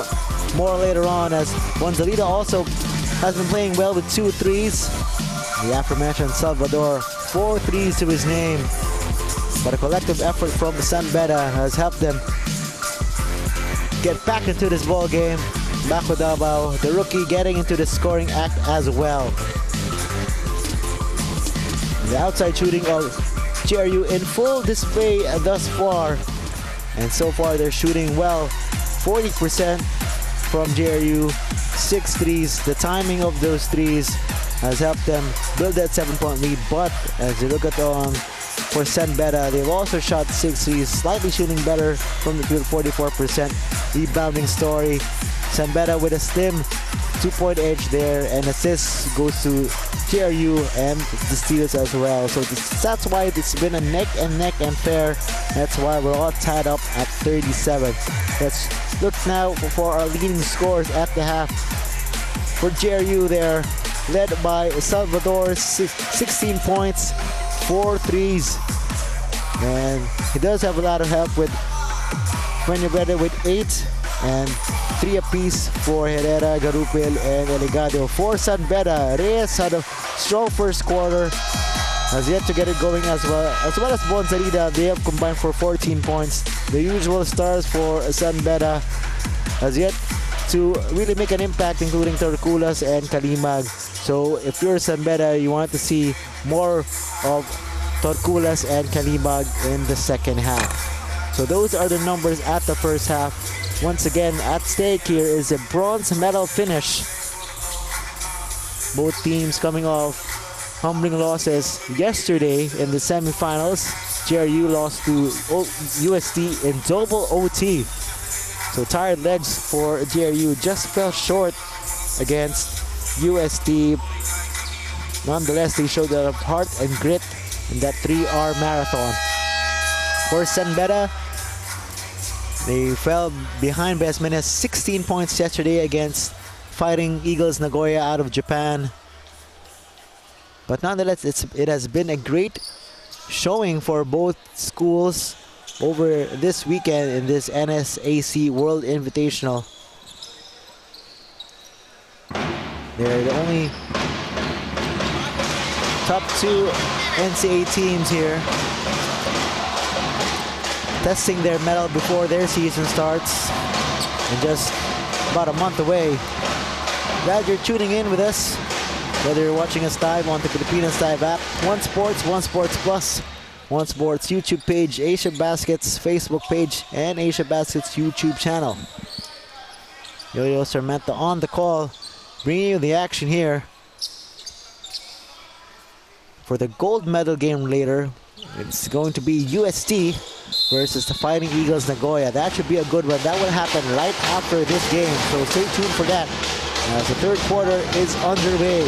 Speaker 2: more later on, as Gonzalita also has been playing well with 2 threes. The aforementioned Salvador, 4 threes to his name. But a collective effort from the San Beda has helped them get back into this ball game. Bako Davao, the rookie, getting into the scoring act as well. The outside shooting of JRU in full display thus far. And so far they're shooting well. 40% from JRU, 6 threes. The timing of those threes has helped them build that 7-point lead. But as you look at for San Beda, they've also shot 6 threes, slightly shooting better from the field, 44%. Rebounding story. San Beda with a slim 2-point edge there, and assists goes to JRU and the steals as well. So that's why it's been a neck and neck affair. That's why we're all tied up at 37. Let's look now for our leading scores at the half. For JRU there, led by Salvador, 16 points, 4 threes. And he does have a lot of help with Mangubat with 8 and 3 apiece for Herrera, Garupil, and Eligado. For San Beda, Reyes had a strong first quarter, has yet to get it going as well as Bonzarida. They have combined for 14 points. The usual stars for San Beda has yet to really make an impact, including Torculas and Kalimag. So if you're San Beda, you want to see more of Torculas and Kalimag in the second half. So those are the numbers at the first half. Once again, at stake here is a bronze medal finish. Both teams coming off humbling losses yesterday in the semifinals. JRU lost to UST in double OT. So tired legs for JRU, just fell short against UST. Nonetheless, they showed a heart and grit in that 3-hour marathon. For San Beda, they fell behind by as many as 16 points yesterday against Fighting Eagles Nagoya out of Japan. But nonetheless, it has been a great showing for both schools over this weekend in this NSAC World Invitational. They're the only top 2 NCAA teams here, testing their mettle before their season starts, and just about a month away. Glad you're tuning in with us, whether you're watching us live on the Pilipinas Live app, One Sports, One Sports Plus, One Sports YouTube page, Asia Baskets Facebook page, and Asia Baskets YouTube channel. Yo-Yo Sarmenta on the call, bringing you the action here for the gold medal game later. It's going to be UST versus the Fighting Eagles Nagoya. That should be a good one. That will happen right after this game, so stay tuned for that as the third quarter is underway.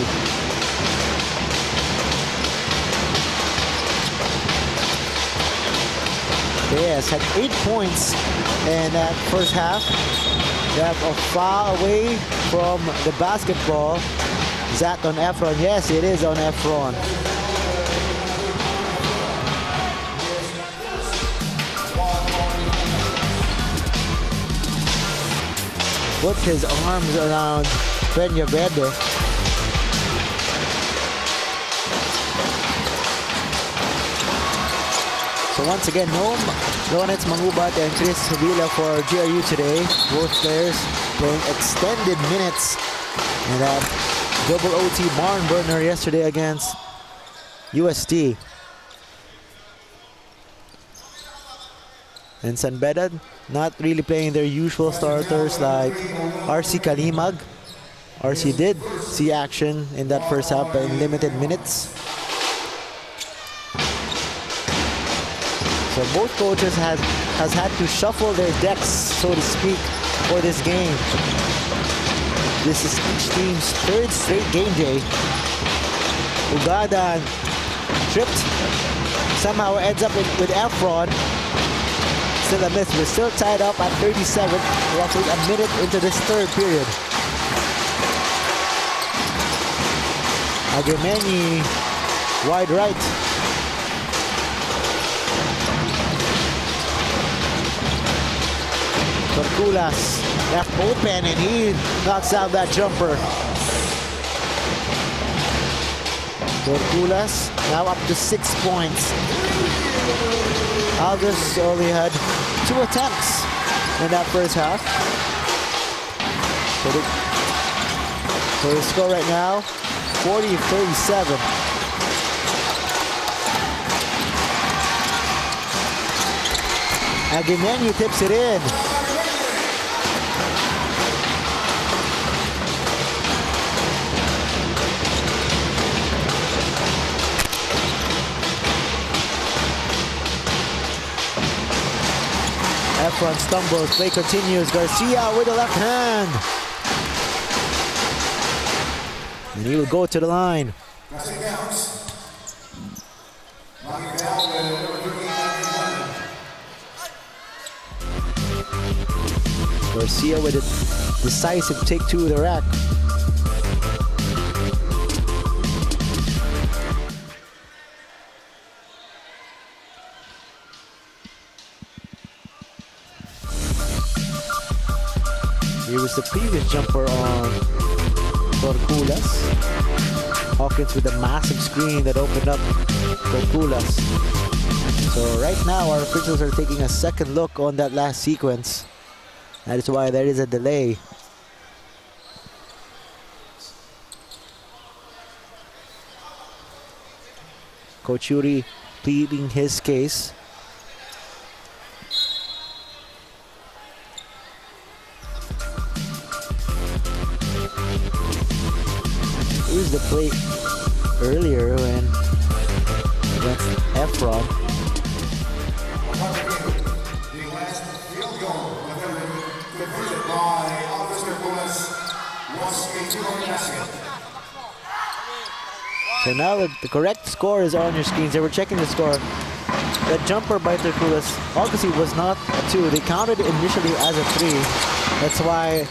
Speaker 2: Yes, had 8 points in that first half. They have a foul away from the basketball. Is that on Efron? Yes, it is on Efron. Put his arms around Mangubat. So once again, no Lawrence Mangubat and Chris Avila for JRU today. Both players playing extended minutes in that double OT barn burner yesterday against UST. And San Beda not really playing their usual starters like RC Kalimag. RC did see action in that first half in limited minutes. So both coaches had has had to shuffle their decks, so to speak, for this game. This is each team's third straight game day. Ugadan tripped, somehow ends up with Efron. Still a miss. We're still tied up at 37, roughly a minute into this third period. Agameni, wide right. Torculas left open and he knocks out that jumper. Torculas now up to 6 points. Aldous only had 2 attempts in that first half. So the score right now, 40-37. Agameni tips it in. Efron stumbles, play continues. Garcia with the left hand. And he will go to the line. Garcia with a decisive take to the rack. Here was the previous jumper on Torculas. Hawkins with a massive screen that opened up Torculas. So right now our officials are taking a second look on that last sequence. That is why there is a delay. Coach Yuri pleading his case. Here's the play earlier when against Efron.
Speaker 3: The last field goal converted by Aldous Torculas was a two-point basket.
Speaker 2: So now the correct score is on your screens. They were checking the score. The jumper by Torculas obviously was not a 2. They counted it initially as a 3. That's why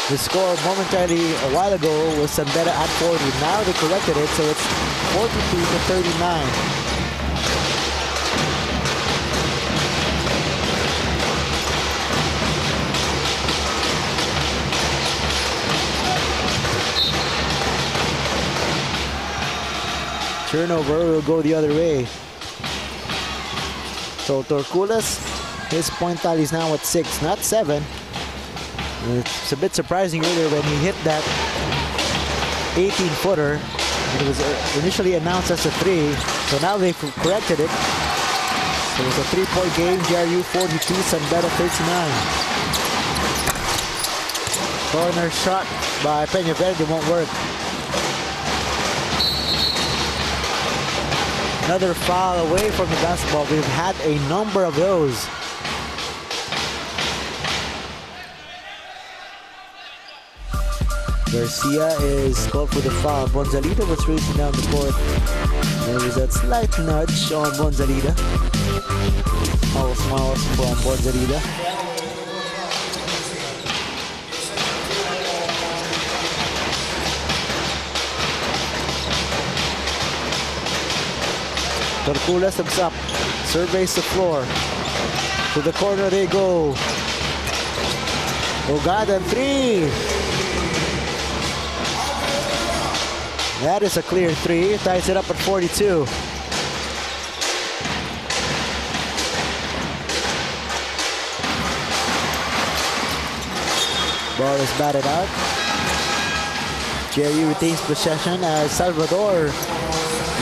Speaker 2: the score momentarily a while ago was San Beda at 40. Now they corrected it, so it's 42-39. Turnover will go the other way. So Torculas, his point tally is now at 6, not 7. It's a bit surprising earlier when he hit that 18-footer. It was initially announced as a 3, so now they've corrected it. So it was a 3-point game. JRU 42, San Beda 39. Corner shot by Peña Verde won't work. Another foul away from the basketball. We've had a number of those. Garcia is called for the foul. Bonzalita was racing down the court. There was that slight nudge on Bonzalita. All smiles from Bonzalita. Torculas looks up, surveys the floor. To the corner they go. Ugadan 3. That is a clear 3. Ties it up at 42. Ball is batted out. JRU retains possession as Salvador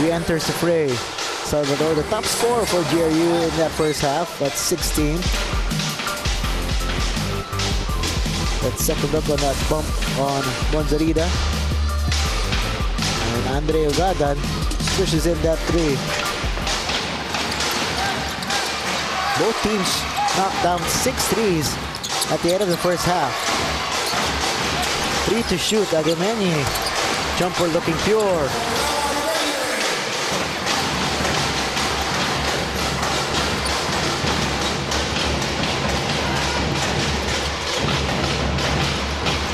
Speaker 2: re-enters the fray. Salvador, the top scorer for JRU in that first half, at 16. Let's take a look on that bump on Bonzarida. And Andre Ugadan pushes in that 3. Both teams knocked down 6 threes at the end of the first half. 3 to shoot. Agameni. Jumper looking pure.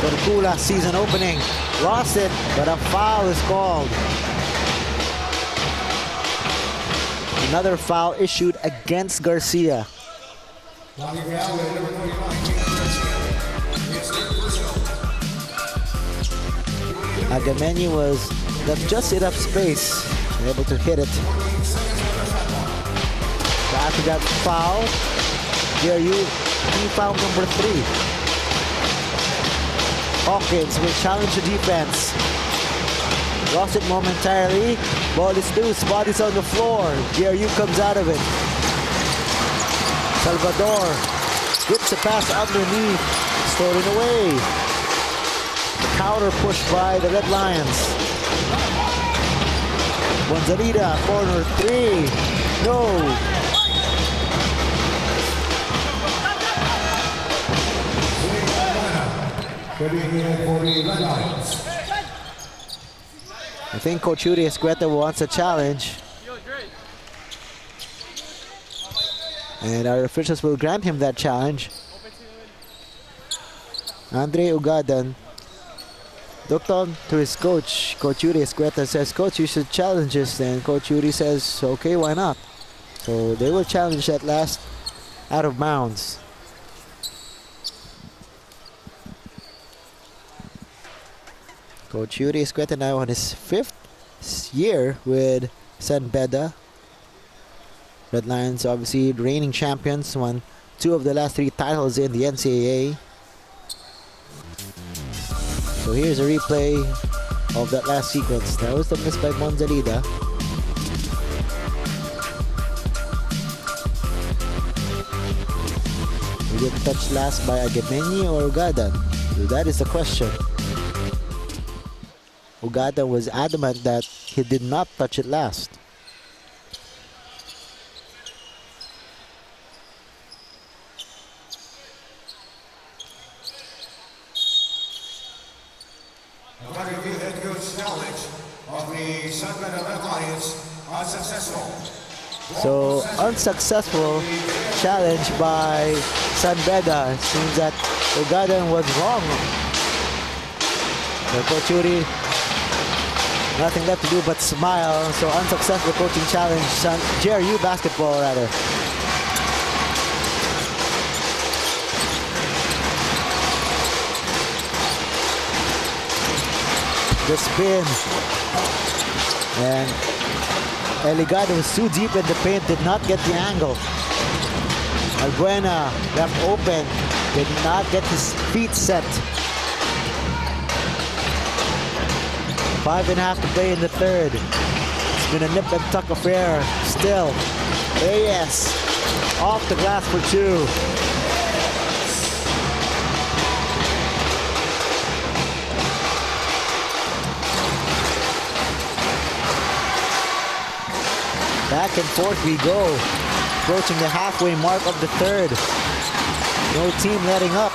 Speaker 2: Torculas season opening. Lost it, but a foul is called. Another foul issued against Garcia. Agameni was left just enough space, able to hit it. After that foul, JRU team foul number 3. Hawkins will challenge the defense. Lost it momentarily. Ball is loose. Body's on the floor. JRU comes out of it. Salvador whips a pass underneath. Stolen away. The counter push by the Red Lions. Gonzalida, corner 3. No. I think Coach Yuri Escueta wants a challenge. And our officials will grant him that challenge. Andre Ugadan looked on to his coach. Coach Yuri Escueta says, "Coach, you should challenge this." And Coach Yuri says, "Okay, why not?" So they will challenge that last out of bounds. Coach Yuri Escueta now on his 5th year with San Beda. Red Lions obviously reigning champions, won 2 of the last 3 titles in the NCAA. So here's a replay of that last sequence. That was the miss by Gonzalida. We get touched last by Agameni or Ugadan? So that is the question. Ugadan was adamant that he did not touch it last.
Speaker 3: Head coach challenge of the San Beda Red Lions unsuccessful.
Speaker 2: So unsuccessful challenge by San Beda. Seems that Ugadan was wrong. So Coach Yuri, nothing left to do but smile. So unsuccessful coaching challenge, JRU basketball rather. The spin. And Eligado was too deep in the paint, did not get the angle. Albuena left open, did not get his feet set. 5.5 to play in the third. It's been a nip and tuck affair. Still, AS off the glass for 2. Back and forth we go. Approaching the halfway mark of the third. No team letting up.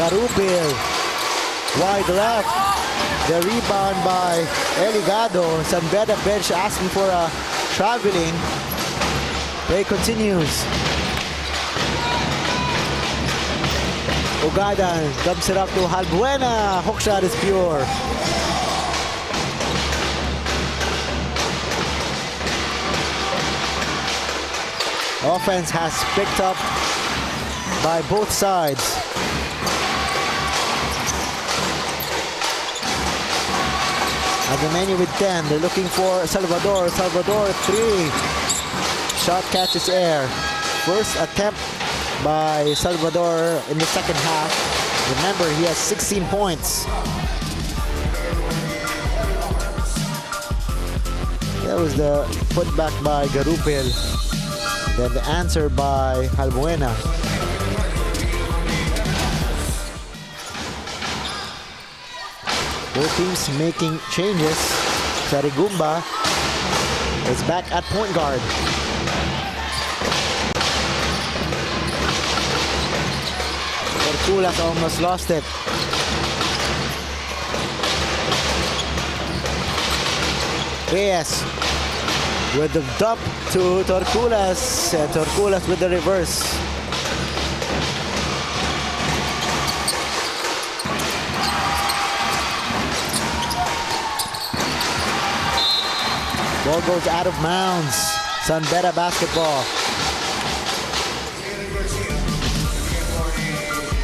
Speaker 2: Garupil. Wide left. The rebound by Eligado. San Beda bench asking for a traveling. Play continues. Ugadan dumps it up to Albuena. Hook shot is pure. Offense has picked up by both sides. Agameni with 10. They're looking for Salvador. Salvador 3. Shot catches air. First attempt by Salvador in the second half. Remember, he has 16 points. That was the putback by Garupil. Then the answer by Albuena. Both teams making changes. Sarigumba is back at point guard. Torculas almost lost it. Reyes with the dump to Torculas, and Torculas with the reverse. Ball goes out of bounds. San Beda basketball.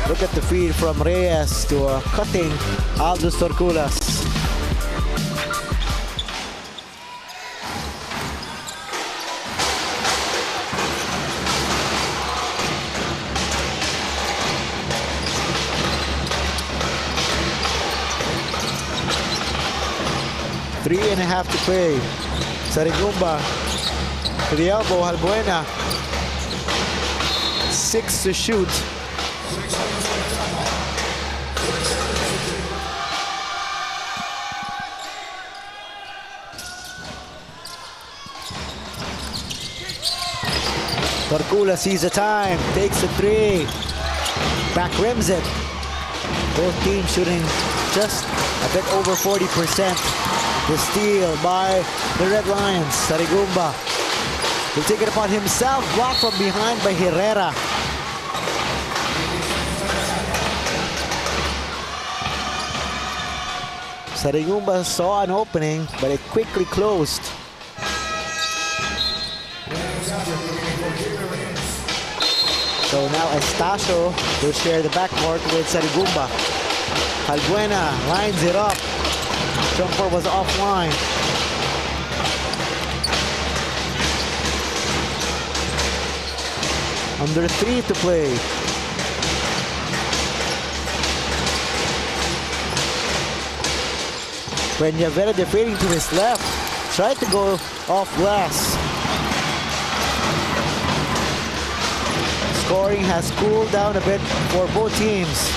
Speaker 2: Look at the feed from Reyes to a cutting Aldous Torculas. Three and a half to play. Sarigumba to the elbow, Halbuena. 6 to shoot. Torculas sees the time, takes the three, back rims it. Both teams shooting just a bit over 40%. The steal by the Red Lions. Sarigumba will take it upon himself, blocked from behind by Herrera. Sarigumba saw an opening, but it quickly closed. So now Estacio will share the backcourt with Sarigumba. Halbuena lines it up. Jumper was offline. Under 3 to play. Peñavera defending to his left. Tried to go off glass. Scoring has cooled down a bit for both teams.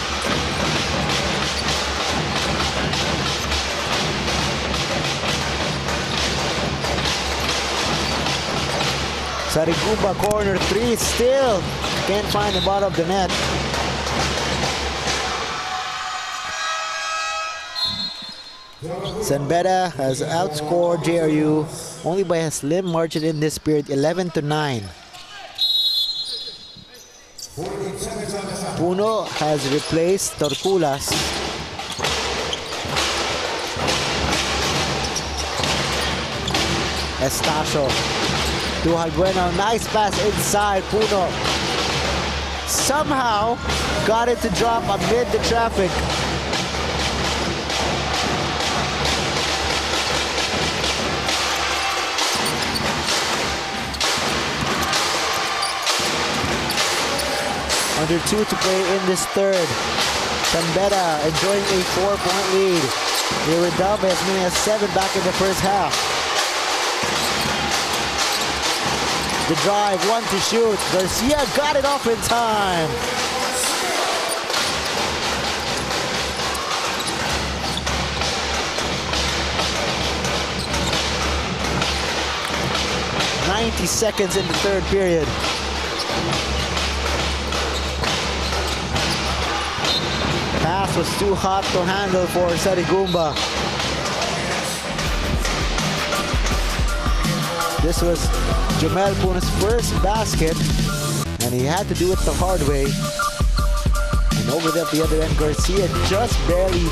Speaker 2: Sarigumba corner 3, still can't find the bottom of the net. San Beda has outscored JRU only by a slim margin in this period, 11-9. Puno has replaced Torculas. Estacio to Halbuena, nice pass inside. Puno somehow got it to drop amid the traffic. Under 2 to play in this third. San Beda enjoying a 4-point lead. They were down by as many as 7 back in the first half. The drive, 1 to shoot. Garcia got it off in time. "90 seconds in the third period. Pass was too hot to handle for Sarigumba. This was Jamel Puno's first basket, and he had to do it the hard way. And over there at the other end, Garcia just barely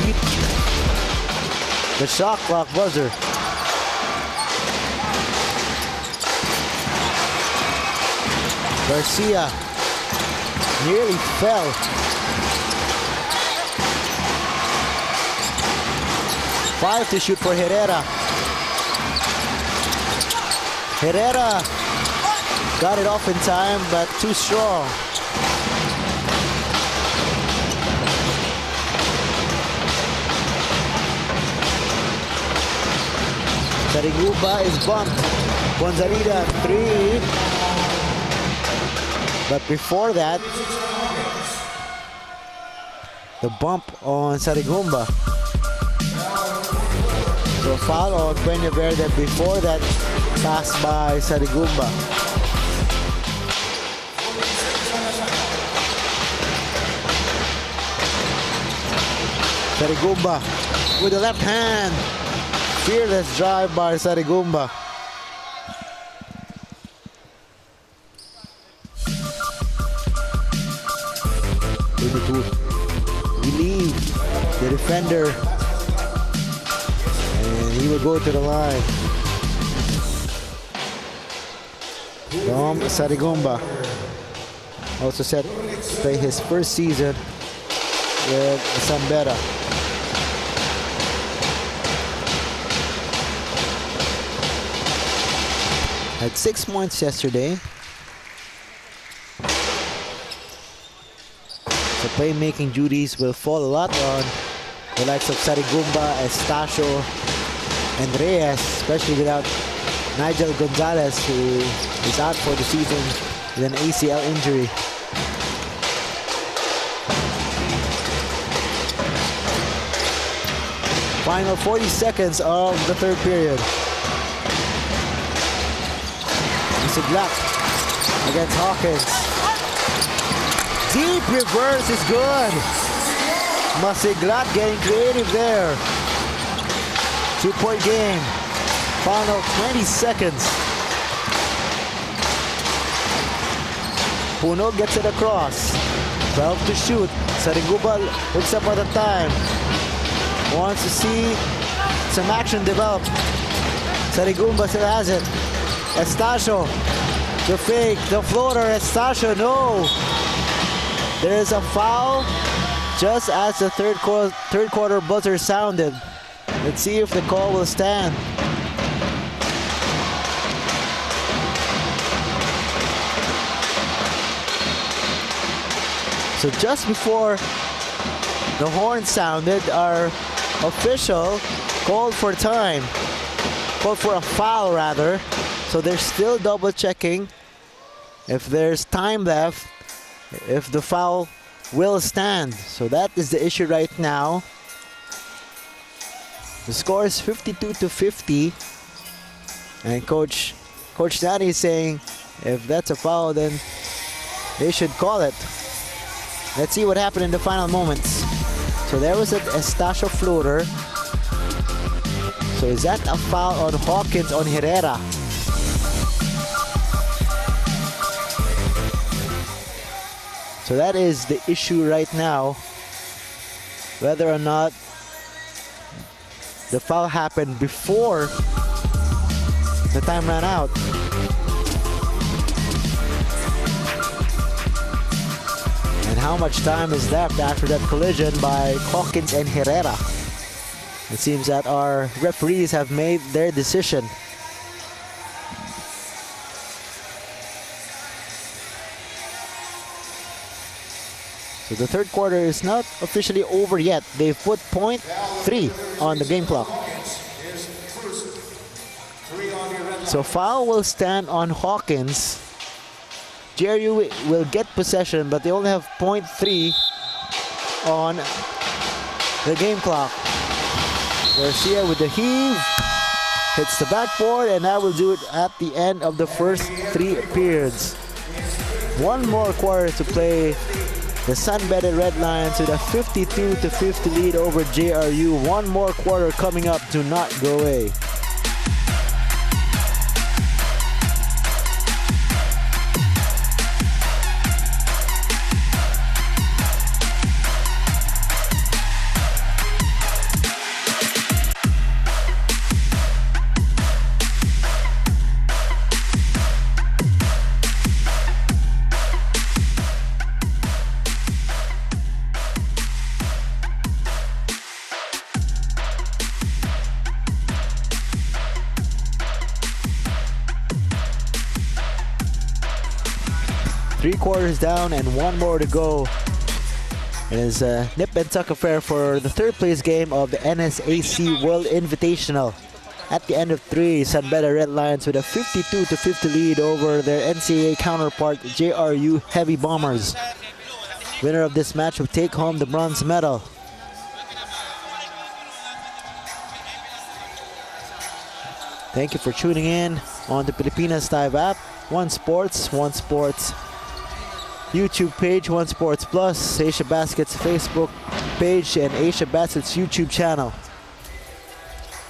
Speaker 2: beat the shot clock buzzer. Garcia nearly fell. Five to shoot for Herrera. Herrera got it off in time, but too strong. Sarigumba is bumped. Gonzalida 3. But before that, the bump on Sarigumba. So foul on Peñavera before that pass by Sarigumba. Sarigumba with the left hand. Fearless drive by Sarigumba. Able to relieve the defender. And he will go to the line. Dom Sarigumba also set to play his first season with San Beda. Had 6 points yesterday. The playmaking duties will fall a lot on the likes of Sarigumba, Estacio, and Reyes, especially without Nigel Gonzalez, who is out for the season with an ACL injury. Final 40 seconds of the third period. Masiglat against Hawkins. Deep reverse is good. Masiglat getting creative there. 2-point game. Final 20 seconds. Puno gets it across. 12 to shoot. Sarigumba looks up at the time. Wants to see some action develop. Sarigumba still has it. Estacio, the fake, the floater. Estacio, no. There is a foul just as the third quarter buzzer sounded. Let's see if the call will stand. So just before the horn sounded, our official called for time. Called for a foul rather. So they're still double checking if there's time left, if the foul will stand. So that is the issue right now. The score is 52 to 50. And Coach Danny is saying if that's a foul, then they should call it. Let's see what happened in the final moments. So there was an Estacio floater. So is that a foul on Hawkins on Herrera? So that is the issue right now. Whether or not the foul happened before the time ran out. And how much time is left after that collision by Hawkins and Herrera? It seems that our referees have made their decision. So the third quarter is not officially over yet. They've put .3 on the game clock. So foul will stand on Hawkins. JRU will get possession, but they only have .3 on the game clock. Garcia with the heave, hits the backboard, and that will do it at the end of the first 3 periods. One more quarter to play. The San Beda Red Lions with a 52 to 50 lead over JRU. One more quarter coming up. Do not go away. Three quarters down and one more to go. It is a nip and tuck affair for the third place game of the NSAC World Invitational. At the end of 3, San Beda Red Lions with a 52 to 50 lead over their NCAA counterpart JRU Heavy Bombers. Winner of this match will take home the bronze medal. Thank you for tuning in on the Pilipinas Live app. One Sports, YouTube page, One Sports Plus, Asia Basket's Facebook page, and Asia Basket's YouTube channel.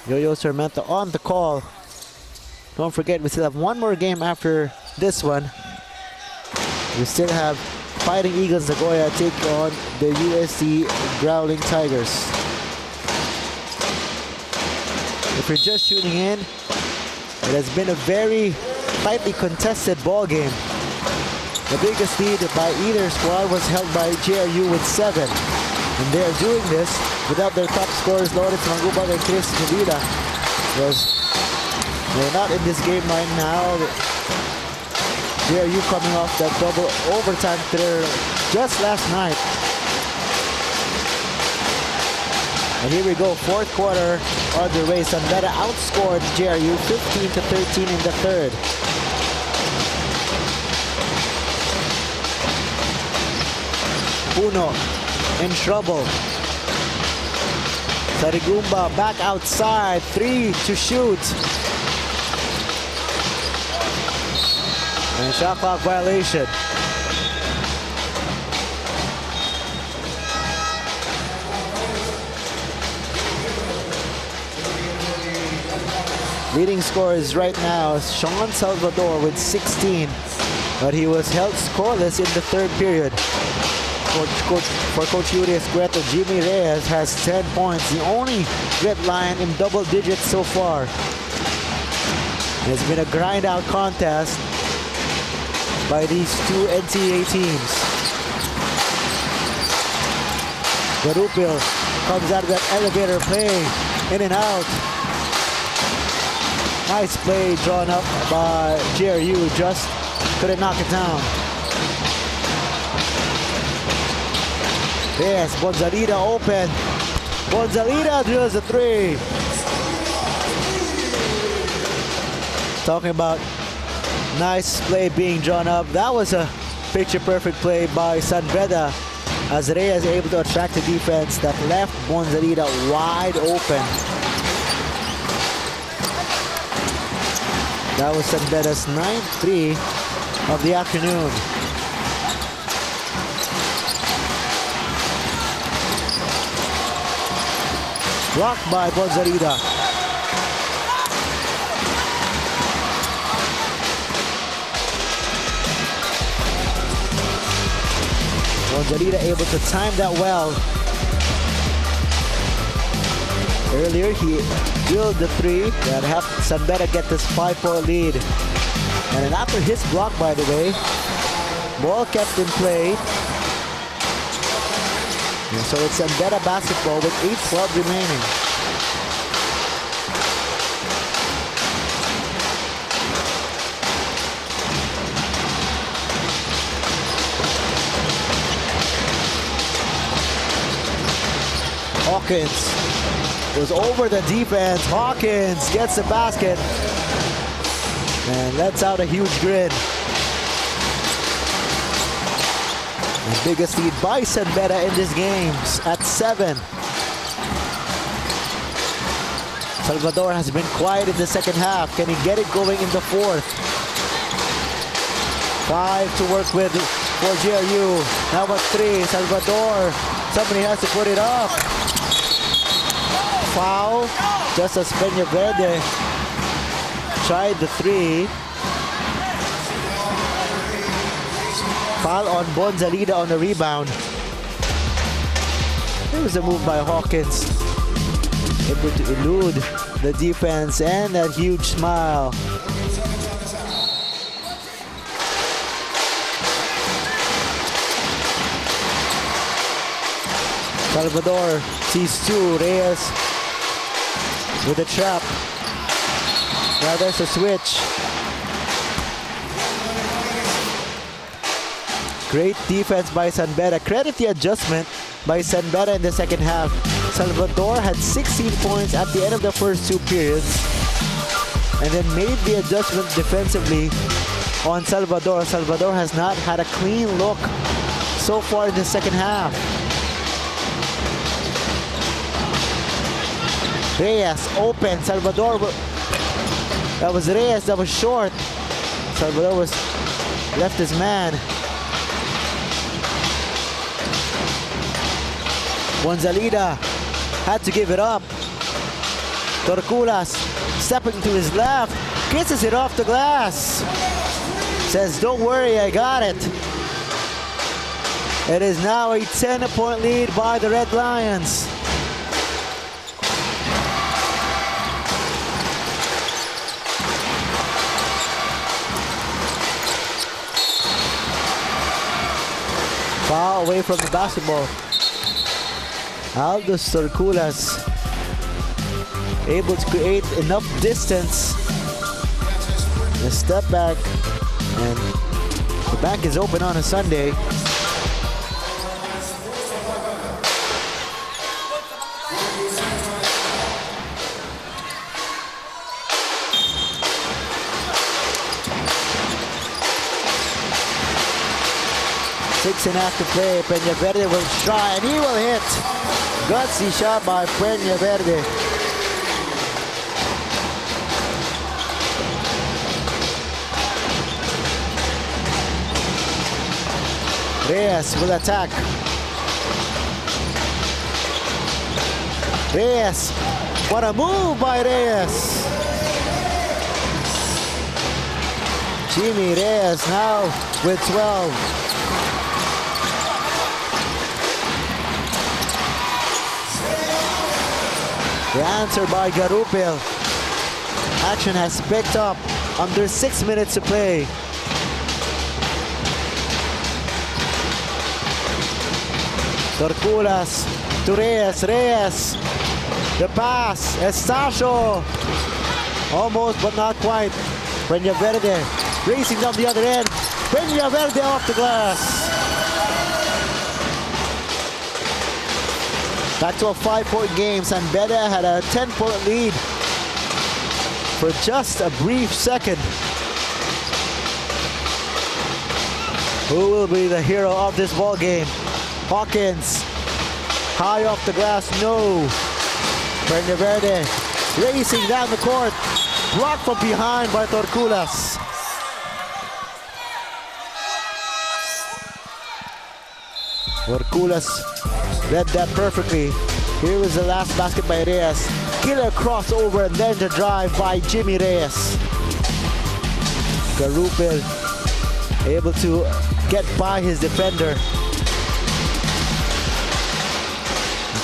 Speaker 2: Yo-Yo Sarmiento on the call. Don't forget, we still have one more game after this one. We still have Fighting Eagles Nagoya take on the USC Growling Tigers. If you're just tuning in, it has been a very tightly contested ball game. The biggest lead by either squad was held by JRU with 7. And they are doing this without their top scorers, Lawrence Mangubat and Chris Medina. They're not in this game right now. JRU coming off that double overtime thriller just last night. And here we go, fourth quarter underway. San Beda outscored JRU 15-13 in the third. Puno in trouble. Sarigumba back outside, 3 to shoot. And shot clock violation. Leading scorers right now is Sean Salvador with 16, but he was held scoreless in the third period. For Coach Urias Cueto, Jimmy Reyes has 10 points, the only Red Lion in double digits so far. It's been a grind-out contest by these two NCAA teams. Garupil comes out of that elevator play, in and out. Nice play drawn up by JRU, just couldn't knock it down. Yes, Bonzalida open. Bonzalida drills a 3. Talking about nice play being drawn up. That was a picture-perfect play by San Beda, as Reyes able to attract the defense that left Bonzalida wide open. That was San Beda's 9th 3 of the afternoon. Blocked by Bonzalida. Bonzalida able to time that well. Earlier he drilled the 3 that helped San Beda get this 5-point lead. And then after his block, by the way, ball kept in play. And so it's San Beda basketball with 8:12 remaining. Hawkins goes over the defense. Hawkins gets the basket and lets out a huge grin. The biggest lead by San Beda in this game at 7. Salvador has been quiet in the second half. Can he get it going in the fourth? 5 to work with for JRU. Now at 3, Salvador. Somebody has to put it up. Foul, just as Peña Verde tried the 3. Foul on Bonzalida on the rebound. There was a move by Hawkins, able to elude the defense, and that huge smile. Salvador sees 2, Reyes with a trap. Now there's a switch. Great defense by San Beda. Credit the adjustment by San Beda in the second half. Salvador had 16 points at the end of the first 2 periods and then made the adjustment defensively on Salvador. Salvador has not had a clean look so far in the second half. Reyes open. Salvador, that was Reyes that was short. Salvador was left his man. Gonzalida had to give it up. Torculas stepping to his left, kisses it off the glass. Says, don't worry, I got it. It is now a 10-point lead by the Red Lions. Foul away from the basketball. Aldous Torculas able to create enough distance. A step back, and the back is open on a Sunday. Six and a half to play. Peña Verde will try, and he will hit. Gutsy shot by Peña Verde. Reyes will attack. Reyes. What a move by Reyes. Jimmy Reyes now with 12. The answer by Garupil. Action has picked up under 6 minutes to play. Torculas to Reyes. Reyes. The pass. Estacio. Almost but not quite. Peña Verde racing down the other end. Peña Verde off the glass. Back to a 5-point game. San Beda had a 10-point lead for just a brief second. Who will be the hero of this ball game? Hawkins, high off the glass, no. Peña Verde racing down the court, blocked from behind by Torculas. Torculas read that perfectly. Here was the last basket by Reyes. Killer crossover and then the drive by Jimmy Reyes. Garupil able to get by his defender.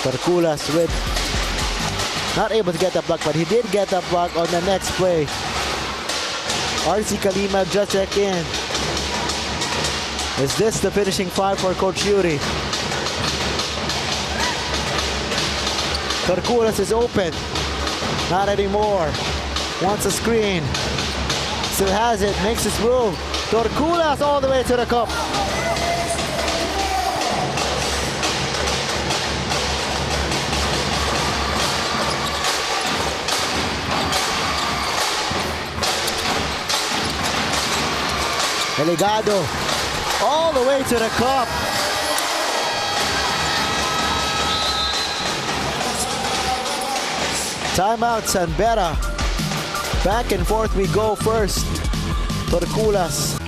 Speaker 2: Torculas with not able to get the block, but he did get the block on the next play. RC Kalima just checked in. Is this the finishing five for Coach Yuri? Torculas is open. Not anymore. Wants a screen. Still has it. Makes his move. Torculas all the way to the cup. Eligado all the way to the cup. Timeout, San Beda. Back and forth we go first. Torculas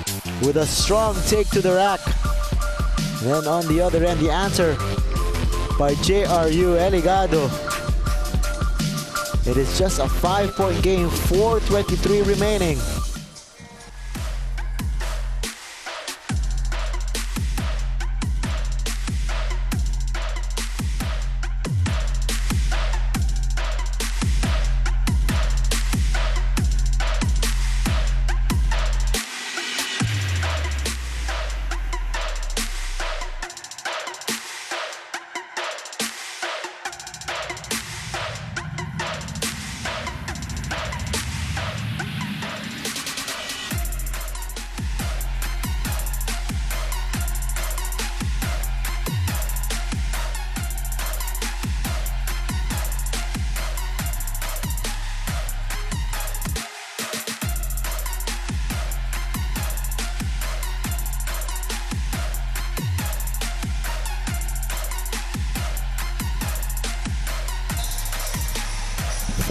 Speaker 2: with a strong take to the rack. And then on the other end, the answer by JRU Eligado. It is just a 5-point game, 4:23 remaining.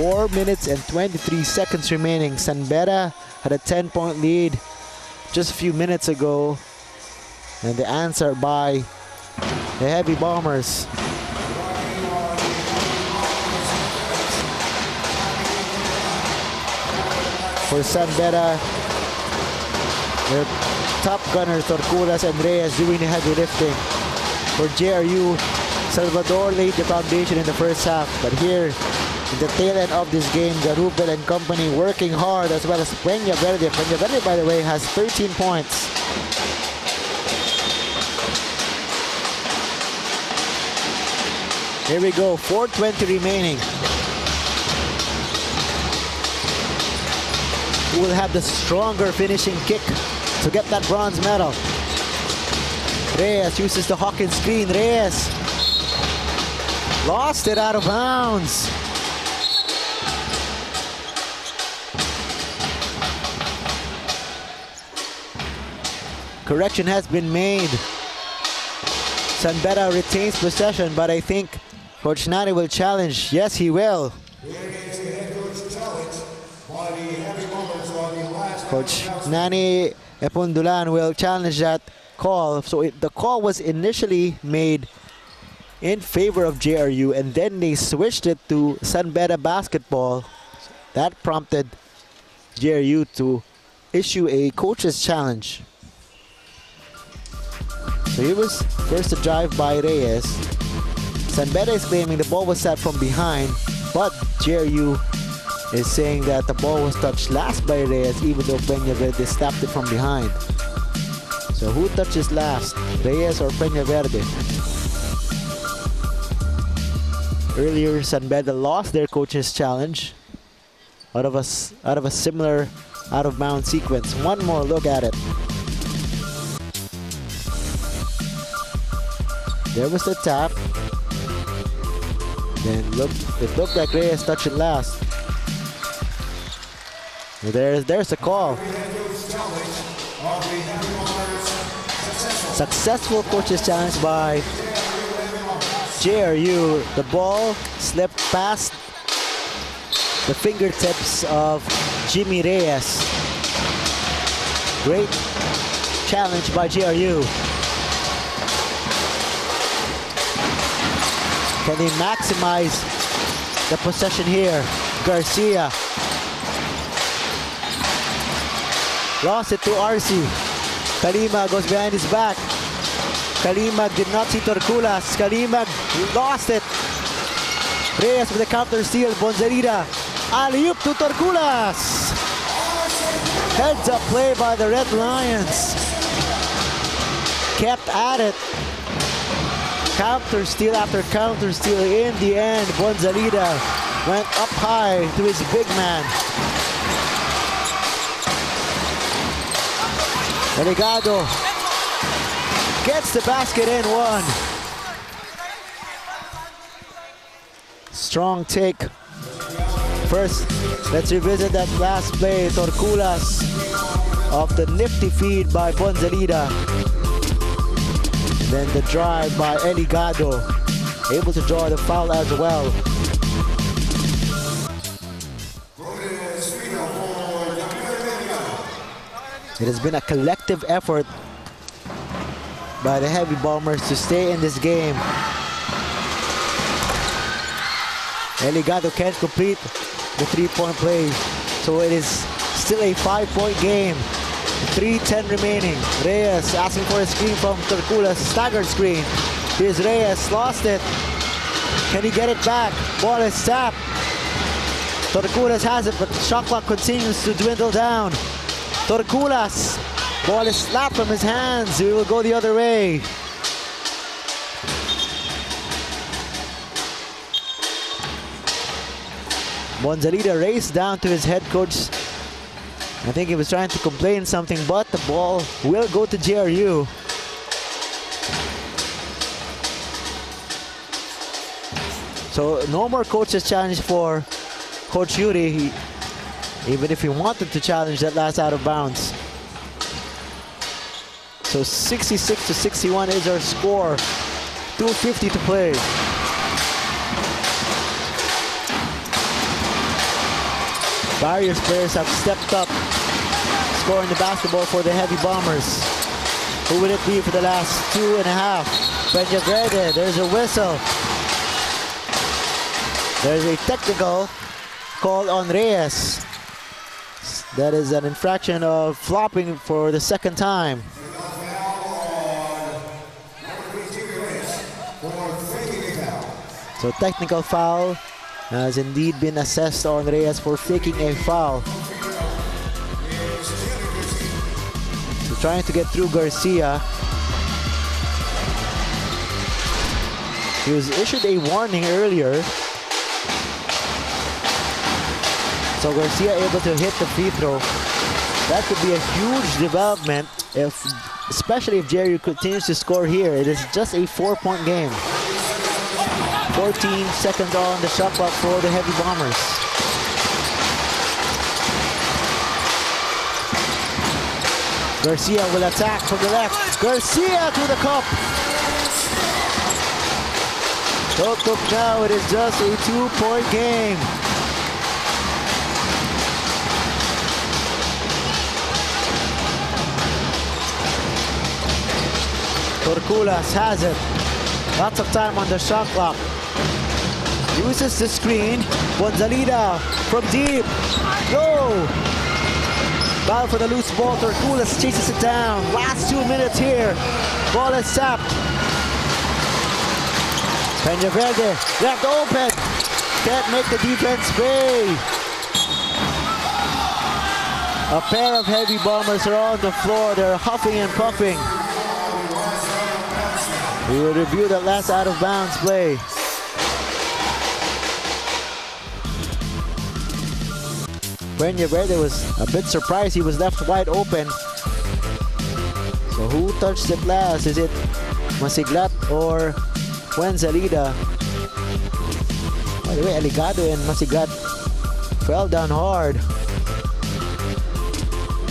Speaker 2: Four minutes and 23 seconds remaining. San Beda had a 10-point lead just a few minutes ago. And the answer by the Heavy Bombers. for San Beda. Their top gunner Torculas and Reyes doing the heavy lifting. For JRU, Salvador laid the foundation in the first half, but here in the tail end of this game, Garubel and company working hard, as well as Peña Verde. Peña Verde, by the way, has 13 points. Here we go, 4:20 remaining. Who will have the stronger finishing kick to get that bronze medal? Reyes uses the Hawkins screen. Reyes lost it out of bounds. Correction has been made. San Beda retains possession, but I think Coach Nani will challenge. Yes, he will. Coach Nani Epundulan will challenge that call. So the call was initially made in favor of JRU, and then they switched it to San Beda basketball. That prompted JRU to issue a coach's challenge. So here was first a drive by Reyes. San Beda is claiming the ball was set from behind, but JRU is saying that the ball was touched last by Reyes, even though Peña Verde slapped it from behind. So who touches last, Reyes or Peña Verde? Earlier, San Beda lost their coach's challenge out of a similar out-of-bounds sequence. One more look at it. There was the tap. Then it looked like Reyes touched it last. There's the call. Successful coach's challenge by JRU. The ball slipped past the fingertips of Jimmy Reyes. Great challenge by JRU. Can they maximize the possession here? Garcia lost it to RC. Kalima goes behind his back. Kalima did not see Torculas. Kalima lost it. Reyes with a counter steal. Bonzarida. Alley-oop to Torculas. Heads up play by the Red Lions. Kept at it. Counter steal after counter steal. In the end, Bonzalida went up high to his big man. Delegado gets the basket in one. Strong take. First, let's revisit that last play. Torculas off the nifty feed by Bonzalida. Then the drive by Eligado, able to draw the foul as well. It has been a collective effort by the Heavy Bombers to stay in this game. Eligado can't complete the three-point play, so it is still a 5-point game. 3:10 remaining. Reyes asking for a screen from Torculas. Staggered screen. Here's Reyes. Lost it. Can he get it back? Ball is tapped. Torculas has it, but the shot clock continues to dwindle down. Torculas. Ball is slapped from his hands. He will go the other way. Bonzalida raced down to his head coach. I think he was trying to complain something, but the ball will go to JRU. So no more coach's challenge for Coach Yuri, even if he wanted to challenge that last out of bounds. So 66-61 is our score. 2:50 to play. Various players have stepped up, scoring the basketball for the Heavy Bombers. Who will it be for the last 2.5? Peña Verde, there's a whistle. There's a technical call on Reyes. That is an infraction of flopping for the second time. So technical foul has indeed been assessed on Reyes for faking a foul. So trying to get through Garcia. He was issued a warning earlier. So Garcia able to hit the free throw. That could be a huge development, especially if JRU continues to score here. It is just a 4-point game. 14 seconds on the shot clock for the Heavy Bombers. Garcia will attack from the left. Garcia to the cup. Look now, it is just a 2-point game. Torculas has it. Lots of time on the shot clock. Uses the screen. Bonzalida from deep. Go! Foul for the loose ball. Torculas chases it down. Last 2 minutes here. Ball is tapped. Peña Verde left open. Can't make the defense pay. A pair of Heavy Bombers are on the floor. They're huffing and puffing. We will review that last out of bounds play. Peña Verde was a bit surprised. He was left wide open. So who touched it last? Is it Masiglat or Fuenzalida? By the way, Aligado and Masiglat fell down hard.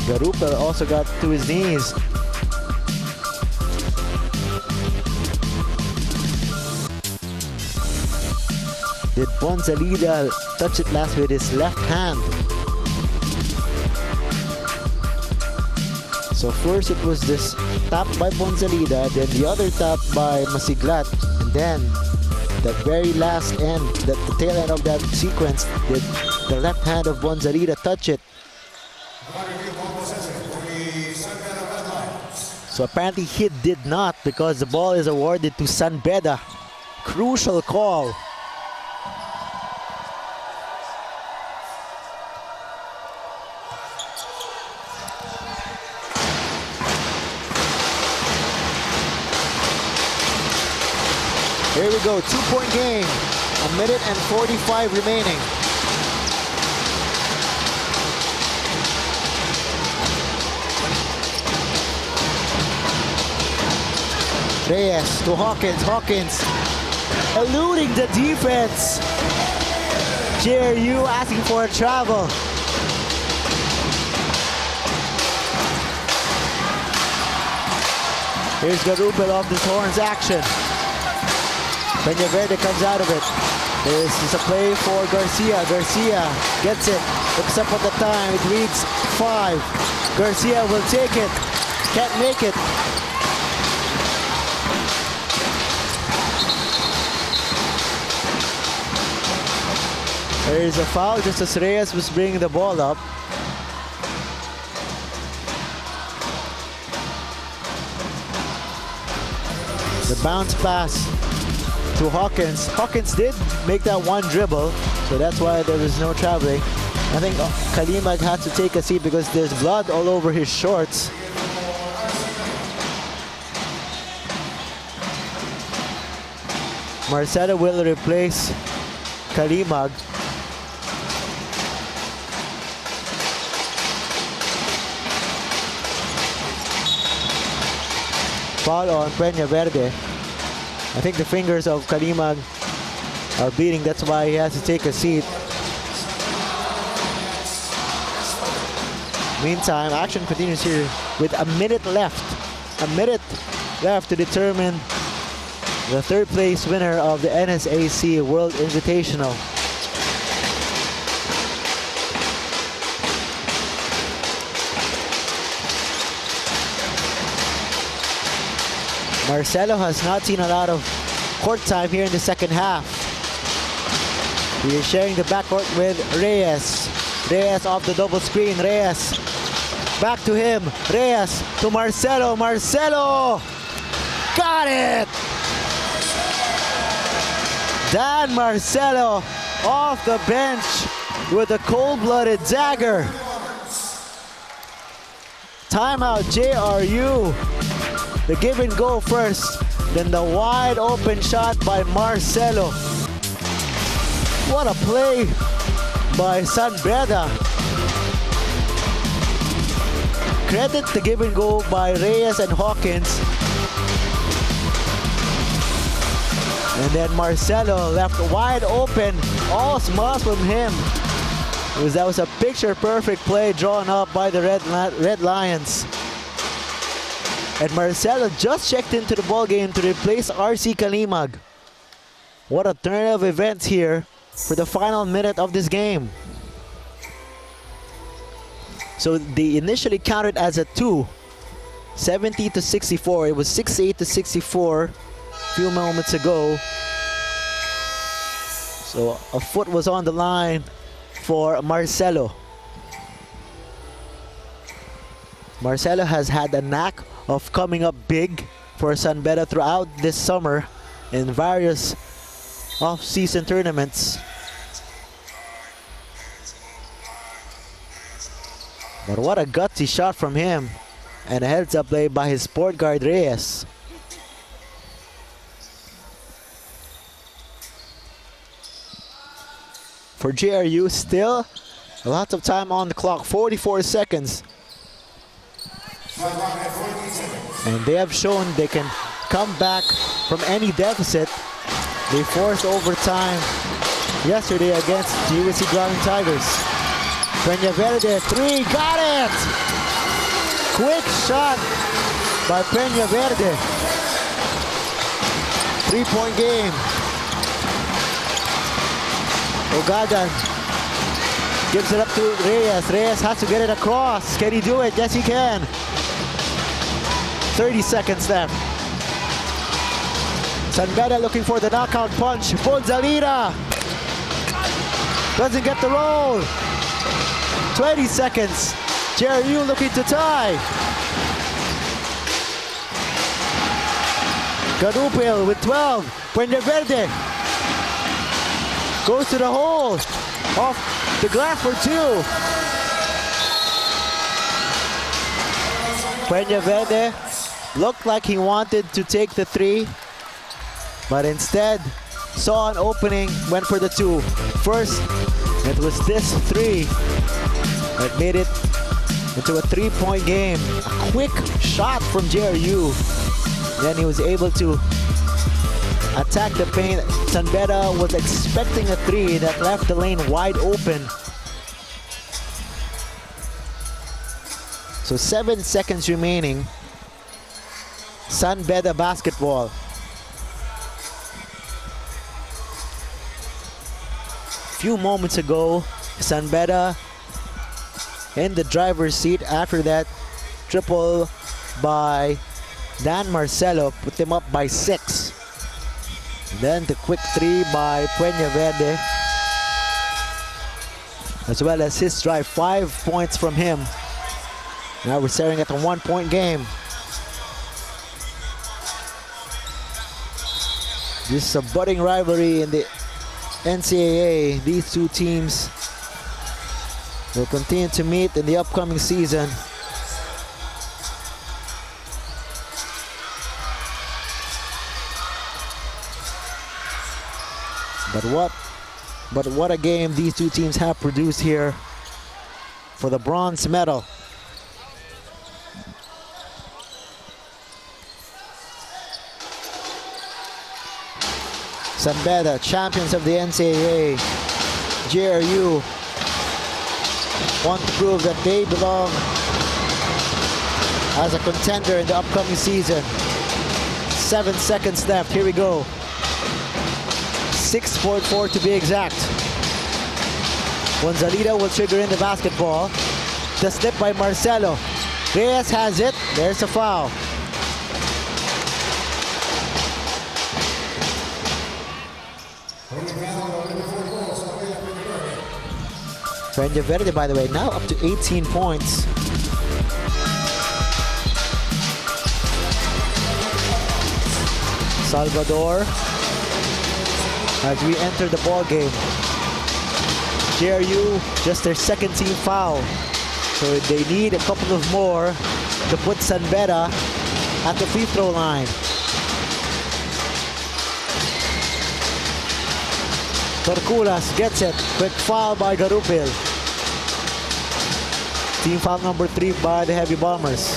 Speaker 2: Garupel also got to his knees. Did Bonzalida touch it last with his left hand? So first it was this tap by Bonzalida, then the other tap by Masiglat, and then that very last end, the tail end of that sequence, did the left hand of Bonzalida touch it? So apparently he did not, because the ball is awarded to San Beda. Crucial call. Here we go, 2-point game. 1 minute and 45 remaining. Reyes to Hawkins. Hawkins eluding the defense. JRU asking for a travel. Here's Garupel off this horns action. Peña Verde comes out of it. This is a play for Garcia. Garcia gets it. Looks up at the time. It reads 5. Garcia will take it. Can't make it. There is a foul just as Reyes was bringing the ball up. The bounce pass to Hawkins. Hawkins did make that one dribble, so that's why there was no traveling. I think Kalimag had to take a seat because there's blood all over his shorts. Marcelo will replace Kalimag. Foul on Peña Verde. I think the fingers of Kalimag are bleeding, that's why he has to take a seat. Meantime, action continues here with a minute left. A minute left to determine the third place winner of the NSAC World Invitational. Marcelo has not seen a lot of court time here in the second half. He is sharing the backcourt with Reyes. Reyes off the double screen. Reyes back to him. Reyes to Marcelo. Marcelo got it. Dan Marcelo off the bench with a cold-blooded dagger. Timeout JRU. The give and go first, then the wide open shot by Marcelo. What a play by San Beda. Credit the give and go by Reyes and Hawkins. And then Marcelo left wide open, all smiles from him. That was a picture-perfect play drawn up by the Red Lions. And Marcelo just checked into the ball game to replace RC Kalimag. What a turn of events here for the final minute of this game. So they initially counted as a 2, 70 to 64. It was 68 to 64 a few moments ago. So a foot was on the line for Marcelo. Marcelo has had a knack of coming up big for San Beda throughout this summer in various off-season tournaments. But what a gutsy shot from him, and a heads-up play by his sport guard Reyes. For JRU, still lots of time on the clock, 44 seconds. And they have shown they can come back from any deficit. They forced overtime yesterday against the USC Growling Tigers. Peña Verde, 3, got it! Quick shot by Peña Verde. 3-point game. Ugadan gives it up to Reyes. Reyes has to get it across. Can he do it? Yes, he can. 30 seconds left. San Beda looking for the knockout punch. Bonzalita doesn't get the roll. 20 seconds. JRU looking to tie. Gadupil with 12. Peña Verde goes to the hole. Off the glass for 2. Peña Verde looked like he wanted to take the 3, but instead saw an opening, went for the 2. First, it was this 3 that made it into a 3-point game. A quick shot from JRU. Then he was able to attack the paint. San Beda was expecting a 3 that left the lane wide open. So 7 seconds remaining. San Beda basketball. Few moments ago, San Beda in the driver's seat. After that triple by Dan Marcelo put them up by 6. Then the quick 3 by Peña Verde, as well as his drive. 5 points from him. Now we're staring at a 1-point game. This is a budding rivalry in the NCAA. These two teams will continue to meet in the upcoming season. But what a game these two teams have produced here for the bronze medal. San Beda, champions of the NCAA. JRU want to prove that they belong as a contender in the upcoming season. 7 seconds left, here we go. 6.4 to be exact. Gonzalita will trigger in the basketball. The slip by Marcelo. Reyes has it, there's a foul. Frenja Verde, by the way, now up to 18 points. Salvador as we enter the ball game. JRU, just their second team foul. So they need a couple of more to put San Beda at the free throw line. Torculas gets it. Quick foul by Garupil. Team foul number 3 by the Heavy Bombers.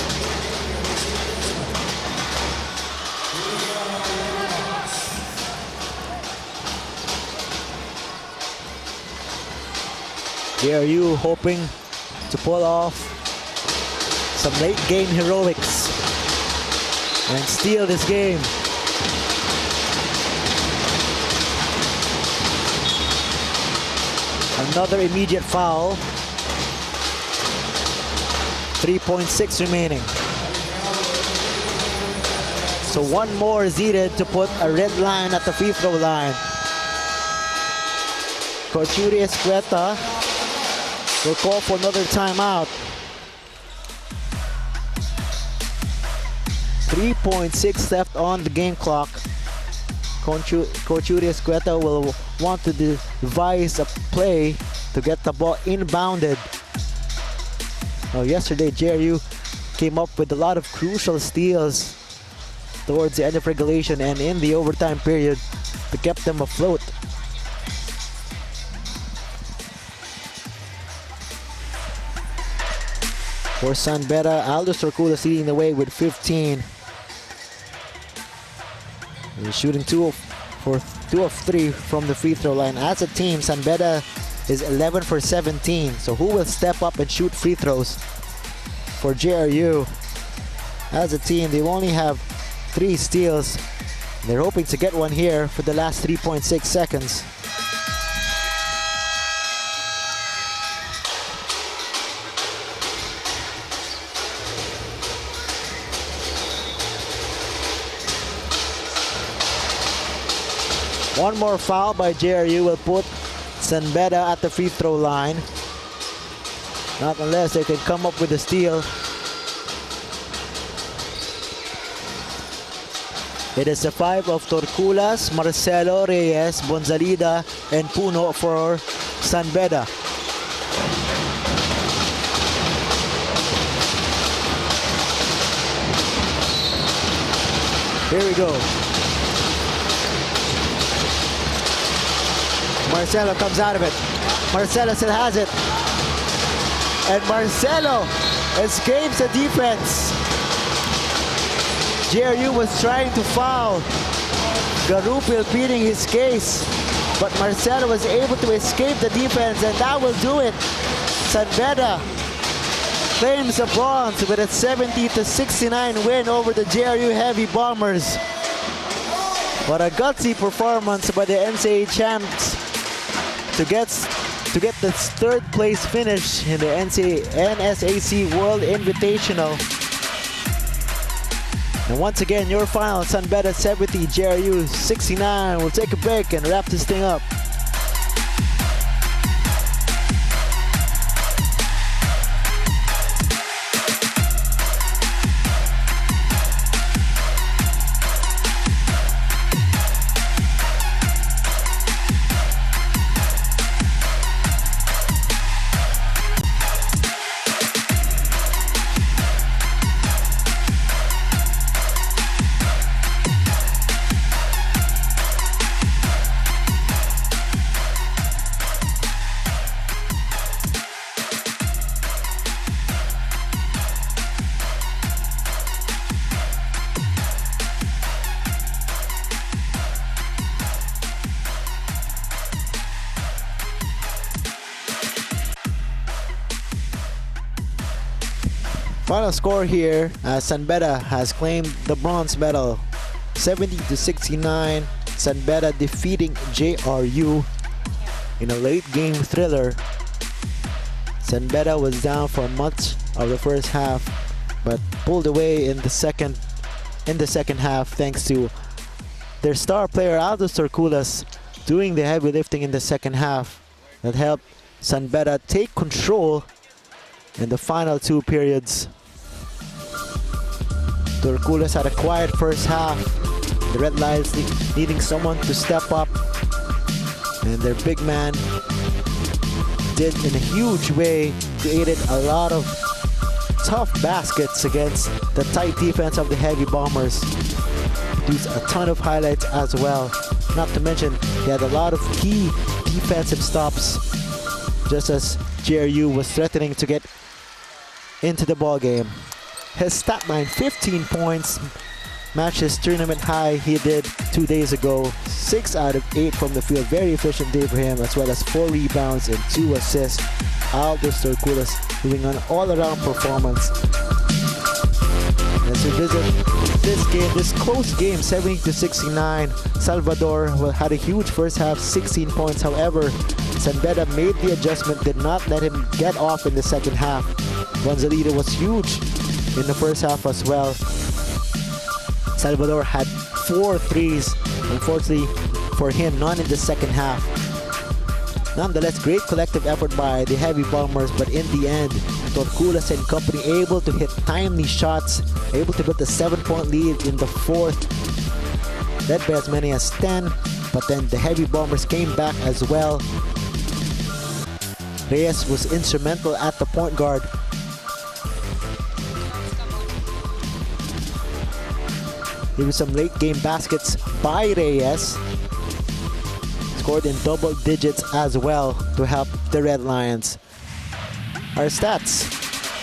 Speaker 2: JRU hoping to pull off some late game heroics and steal this game. Another immediate foul. 3.6 remaining. So one more is needed to put a red line at the free throw line. Coachuri Escueta will call for another timeout. 3.6 left on the game clock. Coachuri Escueta will want to devise a play to get the ball inbounded. Well, yesterday JRU came up with a lot of crucial steals towards the end of regulation and in the overtime period to keep them afloat. For San Beda, Aldous Torculas leading the way with 15. He's shooting 2 of 3 from the free throw line. As a team, San Beda is 11 for 17. So who will step up and shoot free throws for JRU? As a team, they only have 3 steals. They're hoping to get one here for the last 3.6 seconds. One more foul by JRU will put San Beda at the free throw line. Not unless they can come up with a steal. It is the 5 of Torculas, Marcelo, Reyes, Bonzalida, and Puno for San Beda. Here we go. Marcelo comes out of it. Marcelo still has it. And Marcelo escapes the defense. JRU was trying to foul Garupil, pleading his case. But Marcelo was able to escape the defense, and that will do it. San Beda claims the bronze with a 70-69 win over the JRU Heavy Bombers. What a gutsy performance by the NSAC champs to get this 3rd place finish in the NSAC World Invitational. And once again, your final, San Beda 70, JRU 69. We'll take a break and wrap this thing up. Final score here, San Beda has claimed the bronze medal, 70-69. San Beda defeating JRU in a late game thriller. San Beda was down for much of the first half, but pulled away in the second half thanks to their star player Aldous Torculas doing the heavy lifting in the second half that helped San Beda take control in the final 2 periods. Torculas had a quiet first half. The Red Lions needing someone to step up, and their big man did in a huge way, created a lot of tough baskets against the tight defense of the Heavy Bombers. Produced a ton of highlights as well. Not to mention, he had a lot of key defensive stops, just as JRU was threatening to get into the ball game. His stat line, 15 points, matched his tournament high he did 2 days ago. 6 out of 8 from the field, very efficient day for him, as well as 4 rebounds and 2 assists. Aldous Torculas doing an all-around performance. As we visit this game, this close game, 70-69. Salvador had a huge first half, 16 points. However, San Beda made the adjustment, did not let him get off in the second half. Gonzalito was huge in the first half as well. Salvador had 4 threes. Unfortunately for him, none in the second half. Nonetheless, great collective effort by the Heavy Bombers, but in the end, Torculas and company able to hit timely shots, able to build a 7-point lead in the fourth, led by as many as 10, but then the Heavy Bombers came back as well. Reyes was instrumental at the point guard. There were some late game baskets by Reyes. Scored in double digits as well to help the Red Lions. Our stats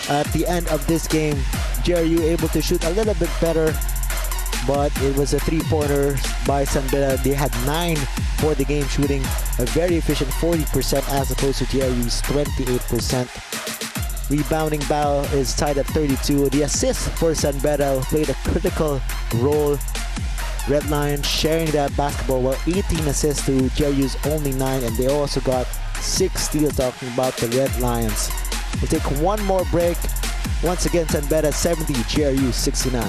Speaker 2: at the end of this game, JRU able to shoot a little bit better, but it was a 3-pointer by San Beda. They had 9 for the game, shooting a very efficient 40% as opposed to JRU's 28%. Rebounding battle is tied at 32. The assist for San Beda played a critical role. Red Lions sharing that basketball, while 18 assists to JRU's only 9, and they also got 6 steals, talking about the Red Lions. We'll take one more break. Once again, San Beda 70, JRU 69.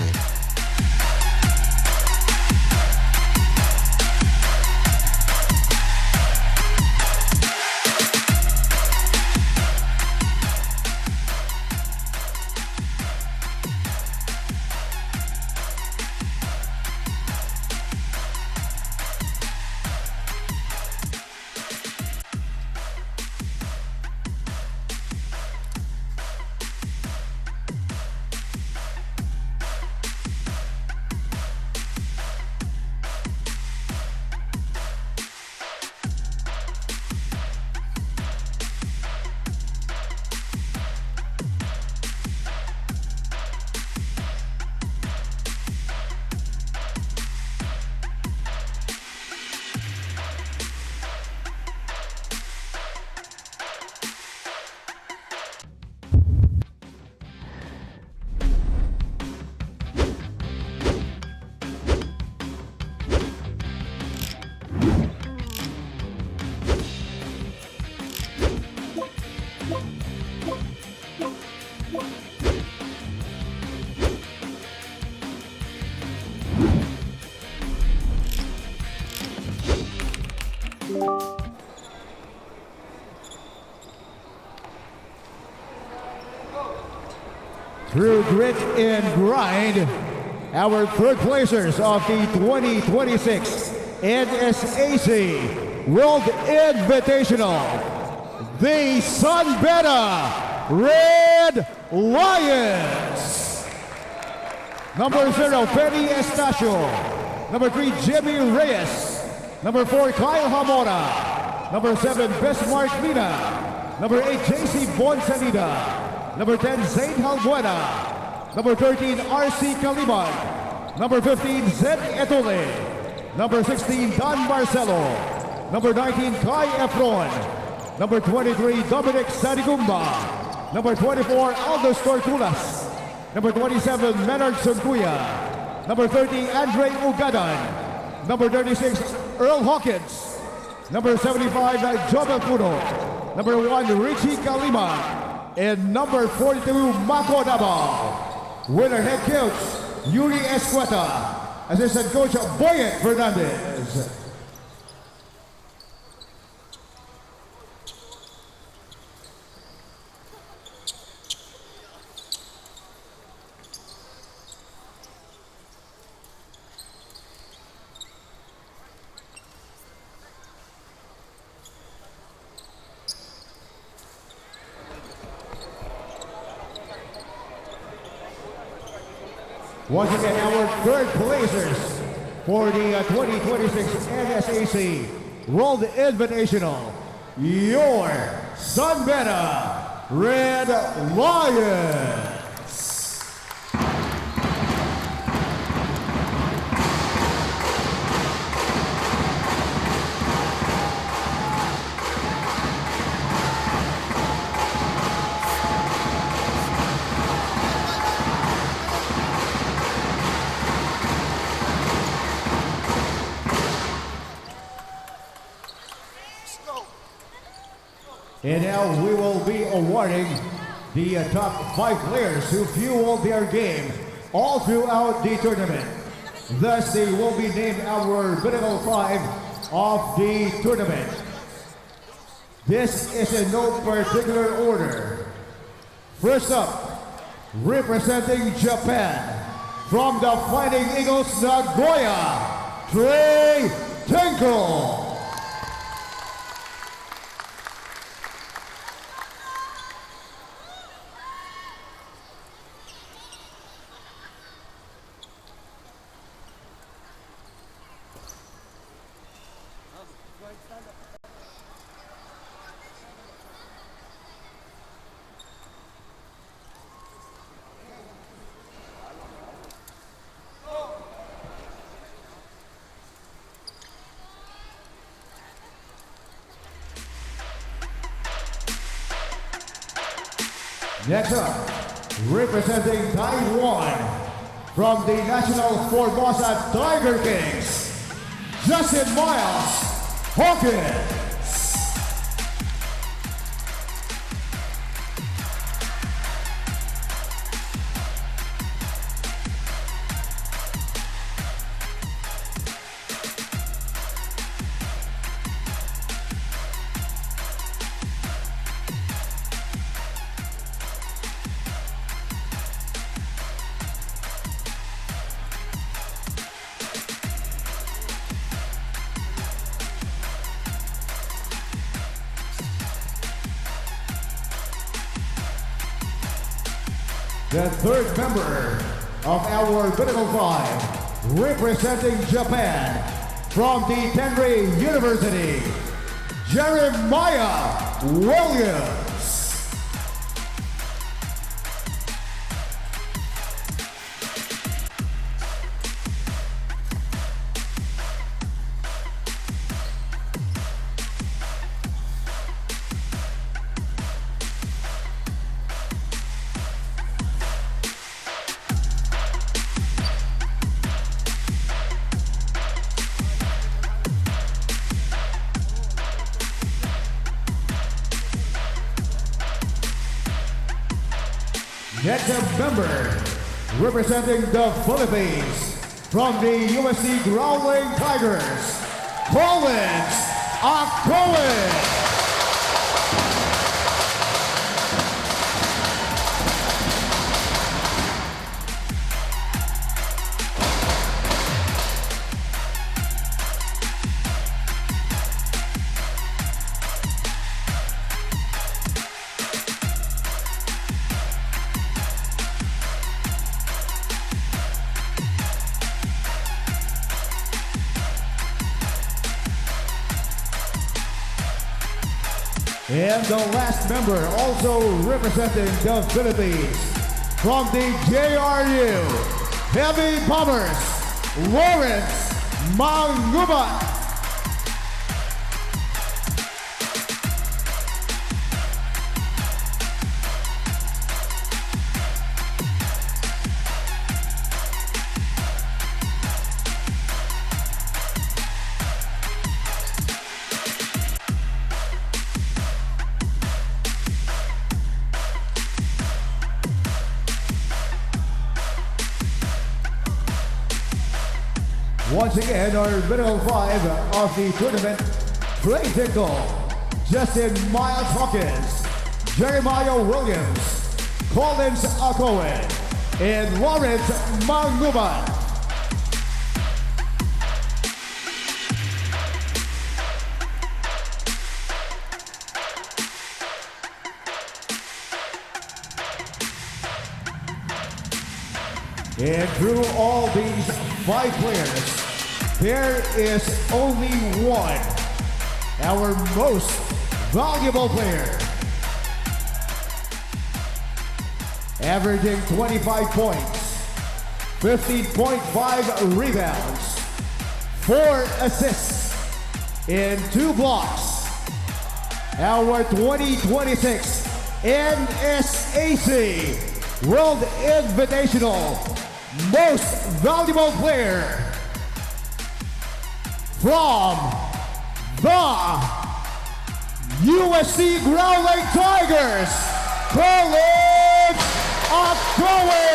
Speaker 1: Through grit and grind, our third placers of the 2026 NSAC World Invitational, the San Beda Red Lions. Number 0, Penny Estacio. Number 3, Jimmy Reyes. Number 4, Kyle Hamora. Number 7, Bismarck Mina. Number 8, JC Bonsanida. Number 10, Zain Halbuena. Number 13, RC Kaliman. Number 15, Zed Etole. Number 16, Don Marcelo. Number 19, Kai Efron. Number 23, Dominic Sanigumba. Number 24, Aldous Torculas. Number 27, Menard Sunkuya. Number 30, Andre Ugadan. Number 36, Earl Hawkins. Number 75, Jobel Puno. Number 1, Richie Kalima. And number 42, Mako Dabao. Winner head coach, Yuri Escueta. Assistant coach, Boyet Fernandez. Once again, our third placers for the 2026 NSAC World Invitational, your San Beda Red Lions. And now we will be awarding the top 5 players who fueled their game all throughout the tournament. Thus, they will be named our Pinnacle 5 of the tournament. This is in no particular order. First up, representing Japan, from the Fighting Eagles Nagoya, Trey Tinkle. Next up, representing Taiwan, from the National Formosa Tiger Kings, Justin Miles Hawkins. The third member of our Pinnacle 5, representing Japan, from the Tenrei University, Jeremiah Williams. Next member, representing the Philippines, from the USC Growling Tigers, Collins Acoin. And the last member, also representing the Philippines, from the JRU Heavy Bombers, Lawrence Mangubat. Once again, our middle 5 of the tournament, Trey Tinkle, Justin Miles Hawkins, Jeremiah Williams, Collins Acoin, and Lawrence Mangubat. And through all these 5 players, there is only one, our most valuable player. Averaging 25 points, 15.5 rebounds, 4 assists, and 2 blocks. Our 2026 NSAC World Invitational Most Valuable Player from the USC Growling Tigers, College of Cohen.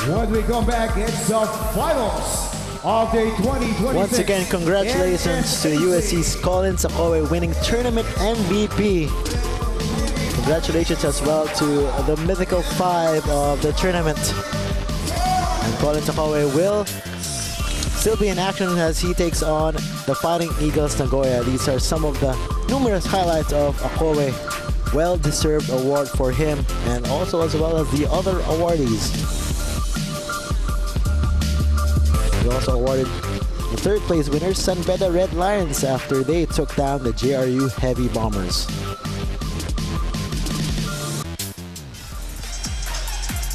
Speaker 1: When we come back, it's the finals of the 2026.
Speaker 2: Once again, congratulations to USC's Colin Sakoe winning tournament MVP. Congratulations as well to the mythical 5 of the tournament. And Colin Sakoe will still be in action as he takes on the Fighting Eagles Nagoya. These are some of the numerous highlights of Akoe. Well-deserved award for him, and also as well as the other awardees. We also awarded the 3rd place winners, San Beda Red Lions, after they took down the JRU Heavy Bombers.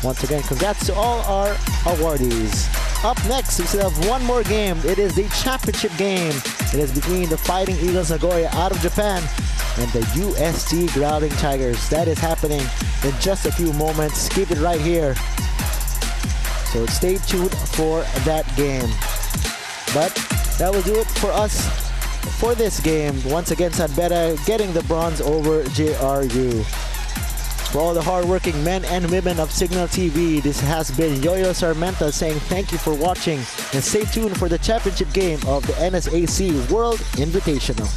Speaker 2: Once again, congrats to all our awardees. Up next, we still have one more game. It is the championship game. It is between the Fighting Eagles Nagoya out of Japan and the UST Growling Tigers. That is happening in just a few moments. Keep it right here. So stay tuned for that game. But that will do it for us for this game. Once again, San Beda getting the bronze over JRU. For all the hardworking men and women of Signal TV, this has been Yoyo Sarmenta saying thank you for watching, and stay tuned for the championship game of the NSAC World Invitational.